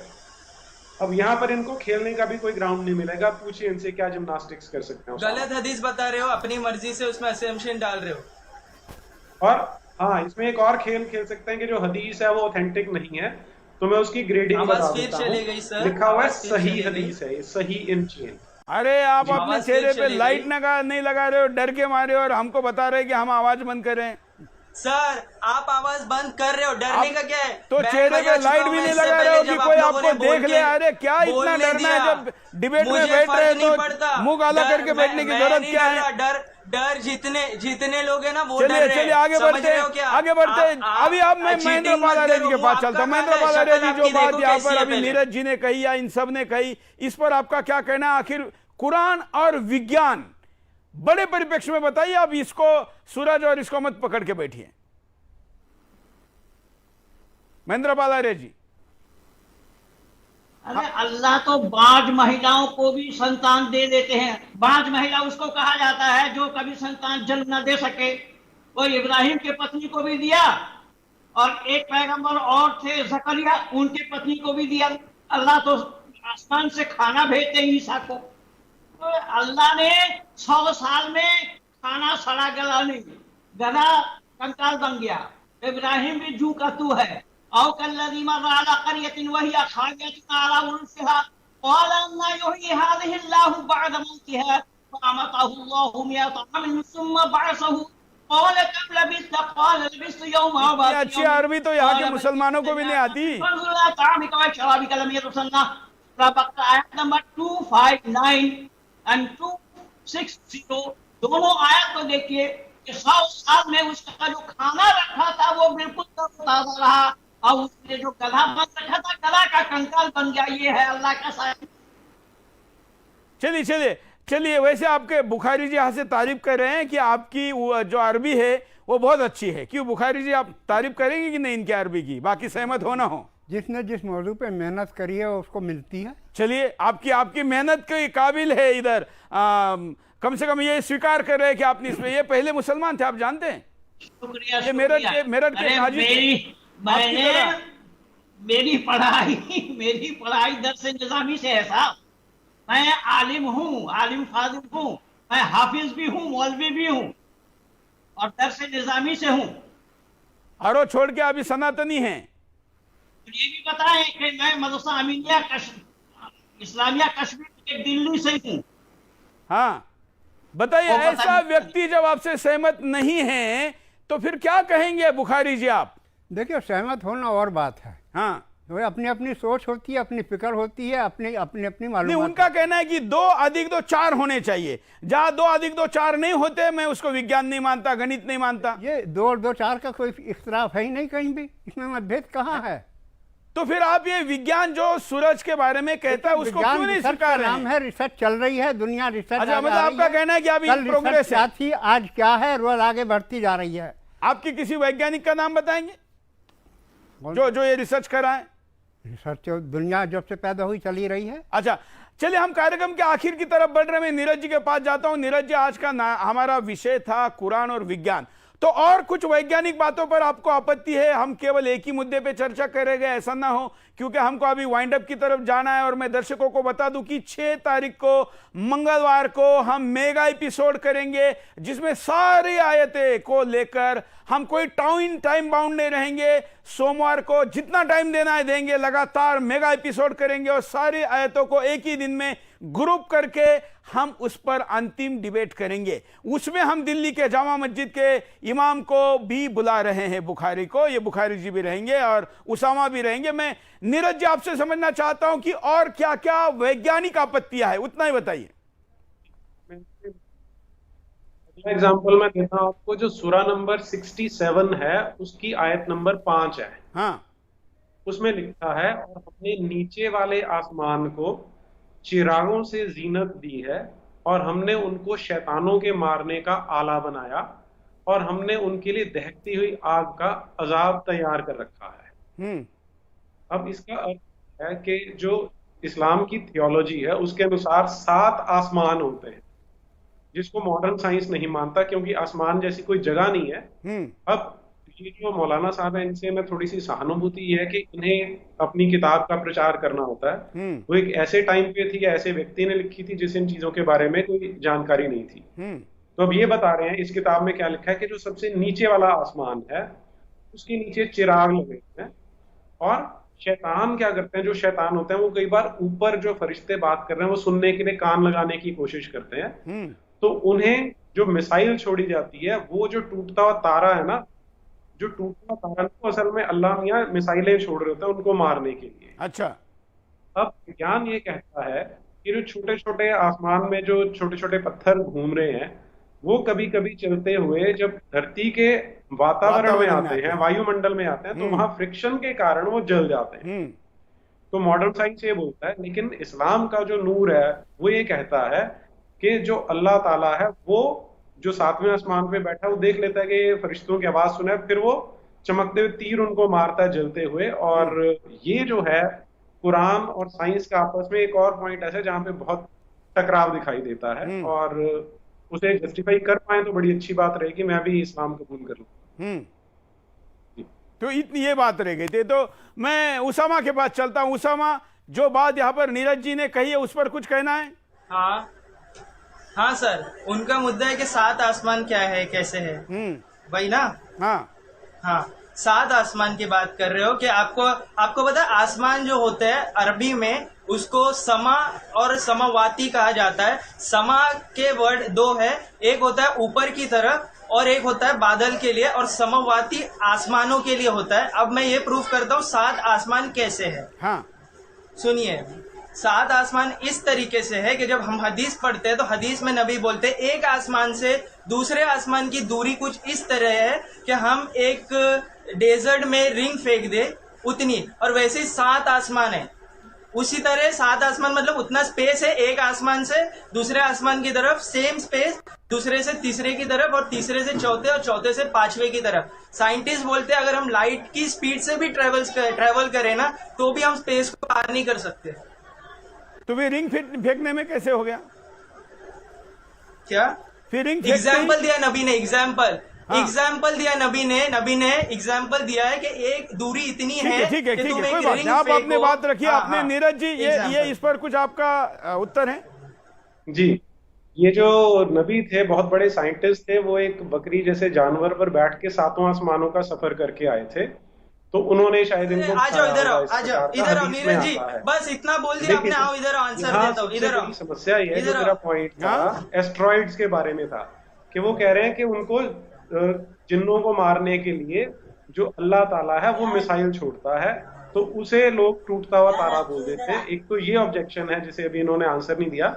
अब यहाँ पर इनको खेलने का भी कोई ग्राउंड नहीं मिलेगा। पूछिए इनसे क्या जिम्नास्टिक्स कर सकते हैं। गलत हदीस बता रहे हो, अपनी मर्जी से उसमें असम्पशन डाल रहे हो। और हाँ, इसमें एक और खेल खेल सकते हैं कि जो हदीस है वो ऑथेंटिक नहीं है, तो मैं उसकी ग्रेडिंग बता देता हूं। लिखा हुआ है सही हदीस है, सही इन चेन। अरे आप अपने चेहरे पे लाइट नहीं लगा रहे हो, डर के मारे हो, और हमको बता रहे कि हम आवाज बंद करें। सर आप आवाज बंद कर रहे हो, डरने का क्या है? तो चेहरे पे लाइट भी नहीं लगा रहे हो कि कोई आपको देख ले। अरे क्या इतना डरना है? जब डिबेट में बैठ रहे तो मुंह काला करके बैठने की जरूरत क्या है? डर जितने लोग हैं ना वो चलिए चलिए आगे बढ़ते हैं, आगे बढ़ते हैं। अभी अब मैं महेंद्र पाल आर्य जी के पास चलता हूँ। महेंद्र पाल आर्य जी, जो बात यहाँ पर अभी नीरज जी ने कही या इन सब ने कही, इस पर आपका क्या कहना है? आखिर कुरान और विज्ञान बड़े परिप्रेक्ष्य में बताइए। अब इसको सूरज और इसको मत पकड़ के बैठिए। महेंद्र पाल आर्य जी। अरे अल्लाह तो बाज महिलाओं को भी संतान दे देते हैं। बाज महिला उसको कहा जाता है जो कभी संतान जन्म न दे सके। वो इब्राहिम के पत्नी को भी दिया, और एक पैगंबर और थे जकरिया, उनके पत्नी को भी दिया। अल्लाह तो आसमान से खाना भेजते ईसा को। तो अल्लाह ने 100 साल में खाना सड़ा गला नहीं, गला कंकाल बन गया। इब्राहिम भी जू का तू है। औ कल्लज़ी मर्रा अला क़रयतिन वहिय ख़ावियतुन अला उरूशिहा क़ाल अन्ना युहयी हाज़िहि अल्लाहु बअद मौतिहा फ़अमातहु अल्लाहु मिअता आमिन सुम्मा बअसहु क़ाल कम लबिस्त क़ाल लबिस्तु यौमन अव बा'द। अच्छी अरबी तो यहाँ के मुसलमानों को भी नहीं आती। आयत नंबर 259 एंड 260 दोनों आयत को देखिए कि 100 साल में उसका जो खाना रखा था वो बिल्कुल ताजा रहा, और उसने जो गला बंद रखा था गला का कंकाल बन गया। ये है अल्लाह का साथ। चलिए चलिए चलिए, वैसे आपके बुखारी जी यहाँ से तारीफ कर रहे हैं कि आपकी जो अरबी है वो बहुत अच्छी है। क्यों बुखारी जी, आप तारीफ करेंगे कि नहीं इनकी अरबी की? बाकी सहमत हो ना हो, जिसने जिस मौजू पे मेहनत करी है उसको मिलती है। चलिए, आपकी मेहनत के काबिल है। इधर कम से कम ये स्वीकार कर रहे हैं कि आपने इसमें, ये पहले मुसलमान थे, आप जानते हैं। शुक्रिया, ये मेरठ के हाजी थे। मेरी पढ़ाई दर्स निजामी से है साहब। मैं आलिम हूँ, आलिम फाजिल हूँ, मैं हाफिज भी हूँ, मौलवी भी हूँ और दर्स निजामी से हूँ। और वो छोड़ के अभी सनातनी हैं। ये भी बताएं कि मैं मदरसा अमीनिया इस्लामिया कश्मीर के दिल्ली से हूँ। हाँ बताइए, ऐसा व्यक्ति जब आपसे सहमत नहीं है तो फिर क्या कहेंगे बुखारी जी आप? देखिए, सहमत होना और बात है। हाँ, वो अपनी अपनी सोच होती है, अपनी फिक्र होती है, अपनी अपनी मालूम। नहीं, उनका कहना है कि 2 अधिक 2 4 होने चाहिए। जहां 2 अधिक 2 4 नहीं होते, मैं उसको विज्ञान नहीं मानता, गणित नहीं मानता। ये 2 और 2 4 का कोई इख्तिलाफ है ही नहीं कहीं भी, इसमें मतभेद कहाँ है? तो फिर आप ये विज्ञान जो सूरज के बारे में कहता है उसको क्यों नहीं स्वीकार रहे हैं? नाम है, रिसर्च चल रही है, दुनिया रिसर्च। अच्छा, मतलब आपका कहना है कि अभी प्रोग्रेस है, थी, आज क्या है, रोज आगे बढ़ती जा रही है। आपकी किसी वैज्ञानिक का नाम बताएंगे जो ये रिसर्च करा है? रिसर्च दुनिया जब से पैदा हुई चली रही है। अच्छा, चलिए हम कार्यक्रम के आखिर की तरफ बढ़ रहे हैं। मैं नीरज जी के पास जाता हूं। नीरज जी, आज का हमारा विषय था कुरान और विज्ञान, तो और कुछ वैज्ञानिक बातों पर आपको आपत्ति है? हम केवल एक ही मुद्दे पे चर्चा करेंगे, ऐसा ना हो, क्योंकि हमको अभी वाइंड अप की तरफ जाना है। और मैं दर्शकों को बता दूं कि 6 तारीख को मंगलवार को हम मेगा एपिसोड करेंगे, जिसमें सारी आयतें को लेकर हम कोई टाइम बाउंड नहीं रहेंगे। सोमवार को जितना टाइम देना है देंगे, लगातार मेगा एपिसोड करेंगे और सारी आयतों को एक ही दिन में ग्रुप करके हम उस पर अंतिम डिबेट करेंगे। उसमें हम दिल्ली के जामा मस्जिद के इमाम को भी बुला रहे हैं, बुखारी को। ये बुखारी जी भी रहेंगे और उसामा भी रहेंगे। मैं नीरज जी आपसे समझना चाहता हूं कि और क्या क्या वैज्ञानिक आपत्तियां हैं, उतना ही बताइए। एग्जाम्पल मैं देता हूं आपको। जो सूरा नंबर 67 है उसकी आयत नंबर 5 है। हाँ, उसमें लिखा है, और हमने नीचे वाले आसमान को चिरागों से जीनत दी है और हमने उनको शैतानों के मारने का आला बनाया और हमने उनके लिए दहकती हुई आग का अजाब तैयार कर रखा है। अब इसका अर्थ है कि जो इस्लाम की थियोलॉजी है उसके अनुसार 7 आसमान होते हैं, जिसको मॉडर्न साइंस नहीं मानता, क्योंकि आसमान जैसी कोई जगह नहीं है। अब ये जो मौलाना साहब है, इनसे मैं थोड़ी सी सहानुभूति है कि इन्हें अपनी किताब का प्रचार करना होता है। वो एक ऐसे टाइम पे थी, ऐसे व्यक्ति ने लिखी थी जिस इन चीजों के बारे में कोई जानकारी नहीं थी। तो अब ये बता रहे हैं इस किताब में क्या लिखा है कि जो सबसे नीचे वाला आसमान है उसके नीचे चिराग लगे हैं, और शैतान क्या करते हैं, जो शैतान होते हैं वो कई बार ऊपर जो फरिश्ते बात कर रहे हैं वो सुनने के लिए कान लगाने की कोशिश करते हैं। तो उन्हें जो मिसाइल छोड़ी जाती है, वो जो टूटता हुआ तारा है ना, जो टूटता तारा को असल में अल्लाह मियां मिसाइलें छोड़ रहे होते हैं उनको मारने के लिए। अच्छा, अब विज्ञान ये कहता है कि जो छोटे छोटे आसमान में जो छोटे छोटे पत्थर घूम रहे हैं वो कभी कभी चलते हुए जब धरती के वातावरण में आते हैं, वायुमंडल में आते हैं, तो वहां फ्रिक्शन के कारण वो जल जाते हैं। तो मॉडर्न साइंस ये बोलता है, लेकिन इस्लाम का जो नूर है वो ये कहता है कि जो अल्लाह ताला है वो जो 7वें आसमान पे बैठा है वो देख लेता है कि फरिश्तों की आवाज सुना है, फिर वो चमकते हुए तीर उनको मारता है जलते हुए। और ये जो है कुरान और साइंस का आपस में एक और पॉइंट ऐसा है जहाँ पे बहुत टकराव दिखाई देता है, और उसे जस्टिफाई कर पाए तो बड़ी अच्छी बात रहेगी। मैं भी इस्लाम कबूल कर लूँ। तो इतनी ये बात रह गई थी। तो मैं उसामा के पास चलता हूँ। उसामा, जो बात यहाँ पर नीरज जी ने कही है उस पर कुछ कहना है? हाँ सर, उनका मुद्दा है कि 7 आसमान क्या है, कैसे है, वही ना? हाँ, 7 आसमान की बात कर रहे हो कि आपको पता है आसमान जो होते हैं अरबी में उसको समा और समावाती कहा जाता है। समा के वर्ड 2 है, एक होता है ऊपर की तरफ और एक होता है बादल के लिए, और समावाती आसमानों के लिए होता है। अब मैं ये प्रूफ करता हूँ 7 आसमान कैसे है। सुनिए, 7 आसमान इस तरीके से है कि जब हम हदीस पढ़ते हैं तो हदीस में नबी बोलते हैं एक आसमान से दूसरे आसमान की दूरी कुछ इस तरह है कि हम एक डेजर्ट में रिंग फेंक दे उतनी, और वैसे ही 7 आसमान है। उसी तरह 7 आसमान मतलब उतना स्पेस है, एक आसमान से दूसरे आसमान की तरफ सेम स्पेस, दूसरे से तीसरे की तरफ, और तीसरे से चौथे, और चौथे से 5वें की तरफ। साइंटिस्ट बोलते हैं अगर हम लाइट की स्पीड से भी ट्रेवल करें ना तो भी हम स्पेस को पार नहीं कर सकते। तो वे रिंग फेंकने में कैसे हो गया? क्या फिर रिंग एग्जाम्पल दिया नबी ने, एग्जाम्पल एग्जाम्पल दिया नबी ने एग्जाम्पल दिया है कि एक दूरी इतनी है ठीक है, कि तुम कोई एक बात रिंग नहीं, आप फेंको। अपने बात रखिए। हाँ, आपने हाँ, नीरज जी ये इस पर कुछ आपका उत्तर है? जी, ये जो नबी थे बहुत बड़े साइंटिस्ट थे, वो एक बकरी जैसे जानवर पर बैठ के 7वां आसमानों का सफर करके आए थे, तो उन्होंने शायद इनको आ जाओ इधर आओ, बताया आ होगा, जाओ इस इधर आओ प्रकार का हदीस में नीरज जी, आता है। बस इतना बोल दिया आपने, आओ इधर आओ, आंसर यहाँ देता हूँ, सबसे इधर आओ। बड़ी समस्या ये है, जो इधर मेरा आओ। पॉइंट था एस्ट्रॉइड्स के बारे में था, कि वो कह रहे हैं कि उनको जिन्नों को मारने के लिए जो अल्लाह ताला है वो मिसाइल छोड़ता है, तो उसे लोग टूटता हुआ तारा बोल देते हैं। एक तो ये ऑब्जेक्शन है जिसे अभी इन्होंने आंसर नहीं दिया,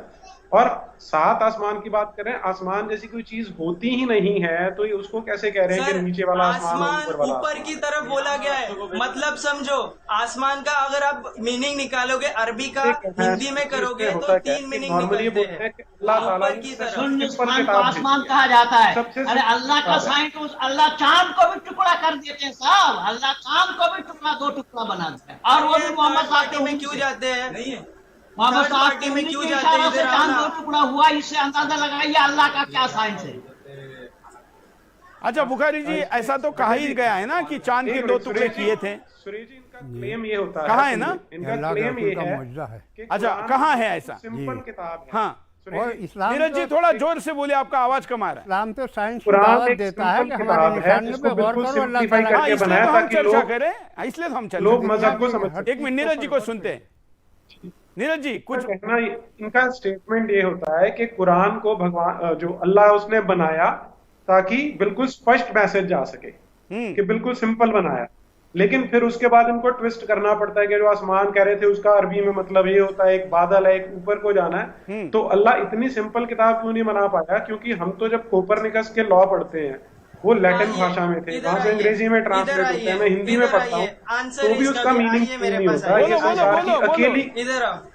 और 7 आसमान की बात करें, आसमान जैसी कोई चीज होती ही नहीं है, तो ये उसको कैसे कह रहे हैं कि नीचे वाला आसमान और ऊपर वाला ऊपर की तरफ बोला गया है, मतलब समझो आसमान का अगर आप मीनिंग निकालोगे अरबी का हिंदी में करोगे तो 3 मीनिंग निकलते हैं। ऊपर की तरफ आसमान कहा जाता है। अरे अल्लाह का साइंस, अल्लाह चांद को भी टुकड़ा कर देते हैं साहब, अल्लाह चांद को भी टुकड़ा 2 टुकड़ा बना देते हैं, और वो भी मोहम्मद पार्टी में क्यों जाते हैं? मोहम्मद थर्ड पार्टी में क्यों जाते हैं? से चांद 2 टुकड़ा हुआ, इससे अंदाजा लगाइए अल्लाह का क्या साइंस है। अच्छा बुखारी जी, ऐसा तो कहा ही गया है ना कि चांद के 2 टुकड़े किए थे। सुरेश जी, इनका क्लेम ये होता है, कहाँ है ना? इनका क्लेम ये है कि अच्छा, कहाँ है ऐसा? सिंपल किताब है। हाँ, और इस्लाम नीरज जी थोड़ा जोर से बोले, आपका आवाज कम आ रहा है। इस्लाम तो साइंस को कुरान दावत एक देता है कि सिंपल हमारे किताब है, निशानियों जिसको पे गौर बिल्कुल करो, अल्लाह सिंप्लीफाई ताला करके इसलिए बनाया तो हम ताकि चर्चा लोग करें, इसलिए तो हम चर्चा लोग करें। मजहब को समझ। एक मिनट नीरज जी को सुनते हैं। नीरज जी कुछ कहना, इनका स्टेटमेंट ये होता है कि कुरान को भगवान जो अल्लाह उसने बनाया ताकि बिल्कुल स्पष्ट मैसेज जा सके, कि बिल्कुल सिंपल बनाया, लेकिन फिर उसके बाद इनको ट्विस्ट करना पड़ता है कि जो आसमान कह रहे थे उसका अरबी में मतलब ये होता है एक बादल है, एक ऊपर को जाना है। तो अल्लाह इतनी सिंपल किताब क्यों नहीं बना पाया? क्योंकि हम तो जब कोपरनिकस के लॉ पढ़ते हैं वो लैटिन भाषा में थे, वहां से अंग्रेजी में ट्रांसलेट होते हैं, मैं हिंदी में पढ़ता हूँ, तो भी उसका मीनिंग नहीं होता। ये संसार की अकेली,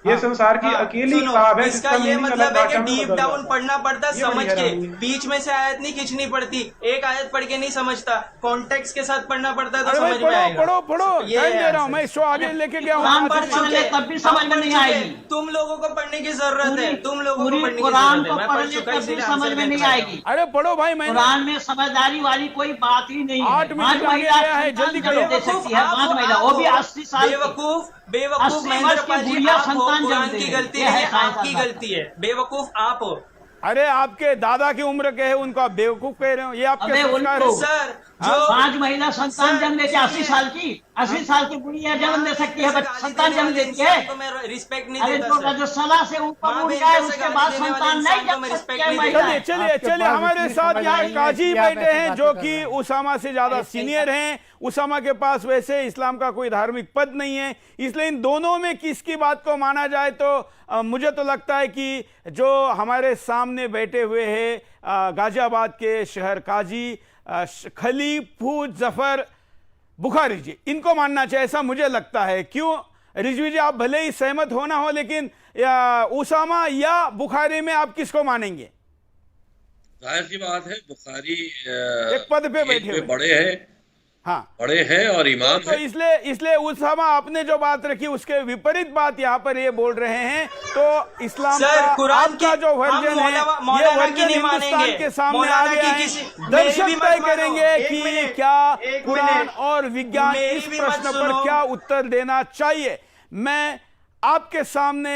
ये संसार की अकेली किताब है इसका ये मतलब है कि डीप डाउन पढ़ना पढ़ता समझ के, बीच में से आयत नहीं खींचनी पड़ती, एक आयत पढ़ के नहीं समझता, कॉन्टेक्स्ट के साथ पढ़ना पड़ता है तो समझ में आएगा। पढ़ो टाइम दे रहा हूँ मैं, शो आगे लेके गया हूँ, तब भी समझ में नहीं आएगी। तुम लोगों को पढ़ने की जरूरत है, तुम लोगों को पढ़ने की कुरान जरूरत को है, मैं पढ़ पढ़ ले चुका तब भी इसीलिए समझ में नहीं आएगी। अरे पढ़ो भाई, मैं कुरान में समझदारी वाली कोई बात ही नहीं है। 8 मिनट लगे है, जल्दी करो। दे सकती है 5 महिला, वो भी 80 साल की। बेवकूफ महेंद्र पाजी, बुढ़िया आप हो, संतान कुरान जन्म की दे गलती रही है। नहीं है, ये है आपकी गलती है, बेवकूफ आप हो। अरे आपके दादा की उम्र के है, उनको आप बेवकूफ कह रहे हो, ये आपके संस्कार है। सर जो 5 महिला संतान जन्म देती है 80 साल की, 80 साल की बुढ़िया जन्म दे सकती है, संतान जन्म देती है। मैं रिस्पेक्ट नहीं अरे देता जो सलाह से ऊपर उठ जाए उसके बाद संतान नहीं जन्म सकती है महिला। चलिए हमारे साथ यहाँ काजी बैठे हैं जो कि उसामा से ज्यादा सीनियर हैं। उसामा के पास वैसे इस्लाम का कोई धार्मिक पद नहीं है, इसलिए इन दोनों में किसकी बात को माना जाए तो मुझे तो लगता है कि जो हमारे सामने बैठे हुए हैं गाजियाबाद के शहर काजी खलीफू जफर बुखारी जी, इनको मानना चाहिए, ऐसा मुझे लगता है। क्यों रिजवी जी, आप भले ही सहमत होना हो, लेकिन उसामा या बुखारी में आप किसको मानेंगे? जाहिर सी बात है, बुखारी एक पद पे बैठे हुए बड़े हैं, हाँ बड़े हैं और इमाम तो इसलिए उसामा आपने जो बात रखी उसके विपरीत बात यहाँ पर ये बोल रहे हैं। तो इस्लाम का आपका जो वर्जन है, ये वर्जन हिंदुस्तान के सामने आ गया है। दर्शक तय करेंगे कि क्या कुरान और विज्ञान इस प्रश्न पर क्या उत्तर देना चाहिए। मैं आपके सामने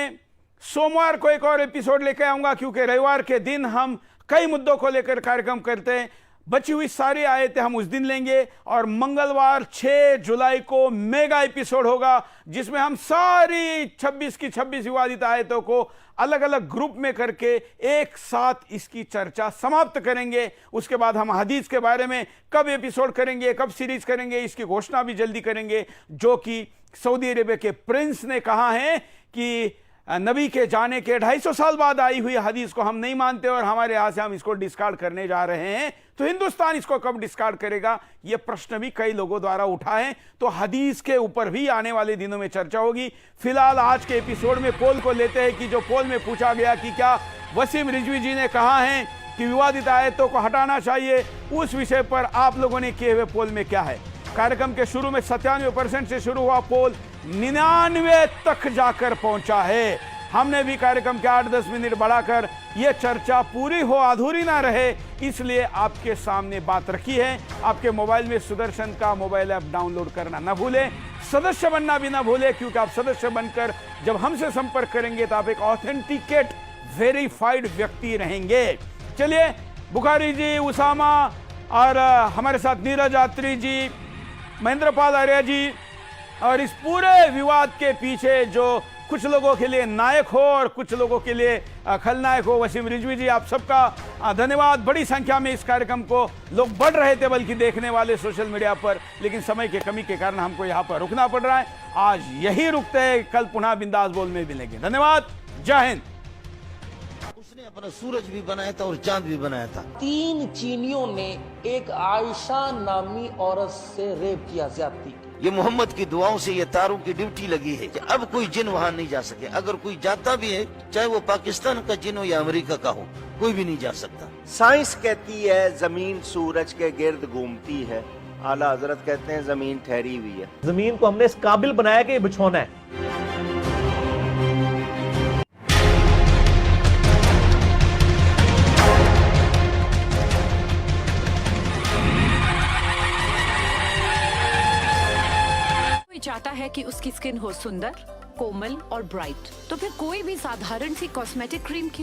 सोमवार को एक और एपिसोड लेकर आऊंगा, क्योंकि रविवार के दिन हम कई मुद्दों को लेकर कार्यक्रम करते हैं। बची हुई सारी आयतें हम उस दिन लेंगे, और मंगलवार 6 जुलाई को मेगा एपिसोड होगा जिसमें हम सारी 26 की 26 विवादित आयतों को अलग अलग ग्रुप में करके एक साथ इसकी चर्चा समाप्त करेंगे। उसके बाद हम हदीस के बारे में कब एपिसोड करेंगे, कब सीरीज करेंगे, इसकी घोषणा भी जल्दी करेंगे, जो कि सऊदी अरेबिया के प्रिंस ने कहा है कि नबी के जाने के 250 साल बाद आई हुई हदीस को हम नहीं मानते और हमारे यहां से हम इसको डिस्कार्ड करने जा रहे हैं। तो हिंदुस्तान इसको कब डिस्कार्ड करेगा, यह प्रश्न भी कई लोगों द्वारा उठा है। तो हदीस के ऊपर भी आने वाले दिनों में चर्चा होगी। फिलहाल आज के एपिसोड में पोल को लेते हैं कि जो पोल में पूछा गया कि क्या वसीम रिजवी जी ने कहा है कि विवादित आयतों को हटाना चाहिए, उस विषय पर आप लोगों ने किए हुए पोल में क्या है। कार्यक्रम के शुरू में 97% से शुरू हुआ पोल 99 तक जाकर पहुंचा है। हमने भी कार्यक्रम के 8-10 मिनट बढ़ाकर यह चर्चा पूरी हो, अधूरी ना रहे, इसलिए आपके सामने बात रखी है। आपके मोबाइल में सुदर्शन का मोबाइल ऐप डाउनलोड करना ना भूलें, सदस्य बनना भी ना भूलें, क्योंकि आप सदस्य बनकर जब हमसे संपर्क करेंगे तो आप एक ऑथेंटिकेट वेरीफाइड व्यक्ति रहेंगे। चलिए, बुखारी जी, उसामा और हमारे साथ नीरज यात्री जी, महेंद्रपाल आर्य जी, और इस पूरे विवाद के पीछे जो कुछ लोगों के लिए नायक हो और कुछ लोगों के लिए खलनायक हो, वसीम रिजवी जी, आप सबका धन्यवाद। बड़ी संख्या में इस कार्यक्रम को लोग बढ़ रहे थे, बल्कि देखने वाले सोशल मीडिया पर, लेकिन समय की कमी के कारण हमको यहाँ पर रुकना पड़ रहा है। आज यही रुकते हैं, कल पुनः बिंदास बोल में मिलेंगे। धन्यवाद, जय हिंद। उसने अपना सूरज भी बनाया था और चांद भी बनाया था। 3 चीनियों ने एक आयशा नामी औरत से रेप किया, ज्यादती। ये मोहम्मद की दुआओं से ये तारों की ड्यूटी लगी है कि अब कोई जिन वहां नहीं जा सके। अगर कोई जाता भी है, चाहे वो पाकिस्तान का जिन हो या अमेरिका का हो, कोई भी नहीं जा सकता। साइंस कहती है जमीन सूरज के गिर्द घूमती है, आला हजरत कहते हैं जमीन ठहरी हुई है। जमीन को हमने इस काबिल बनाया कि ये बिछौना है। चाहता है कि उसकी स्किन हो सुंदर, कोमल और ब्राइट, तो फिर कोई भी साधारण सी कॉस्मेटिक क्रीम की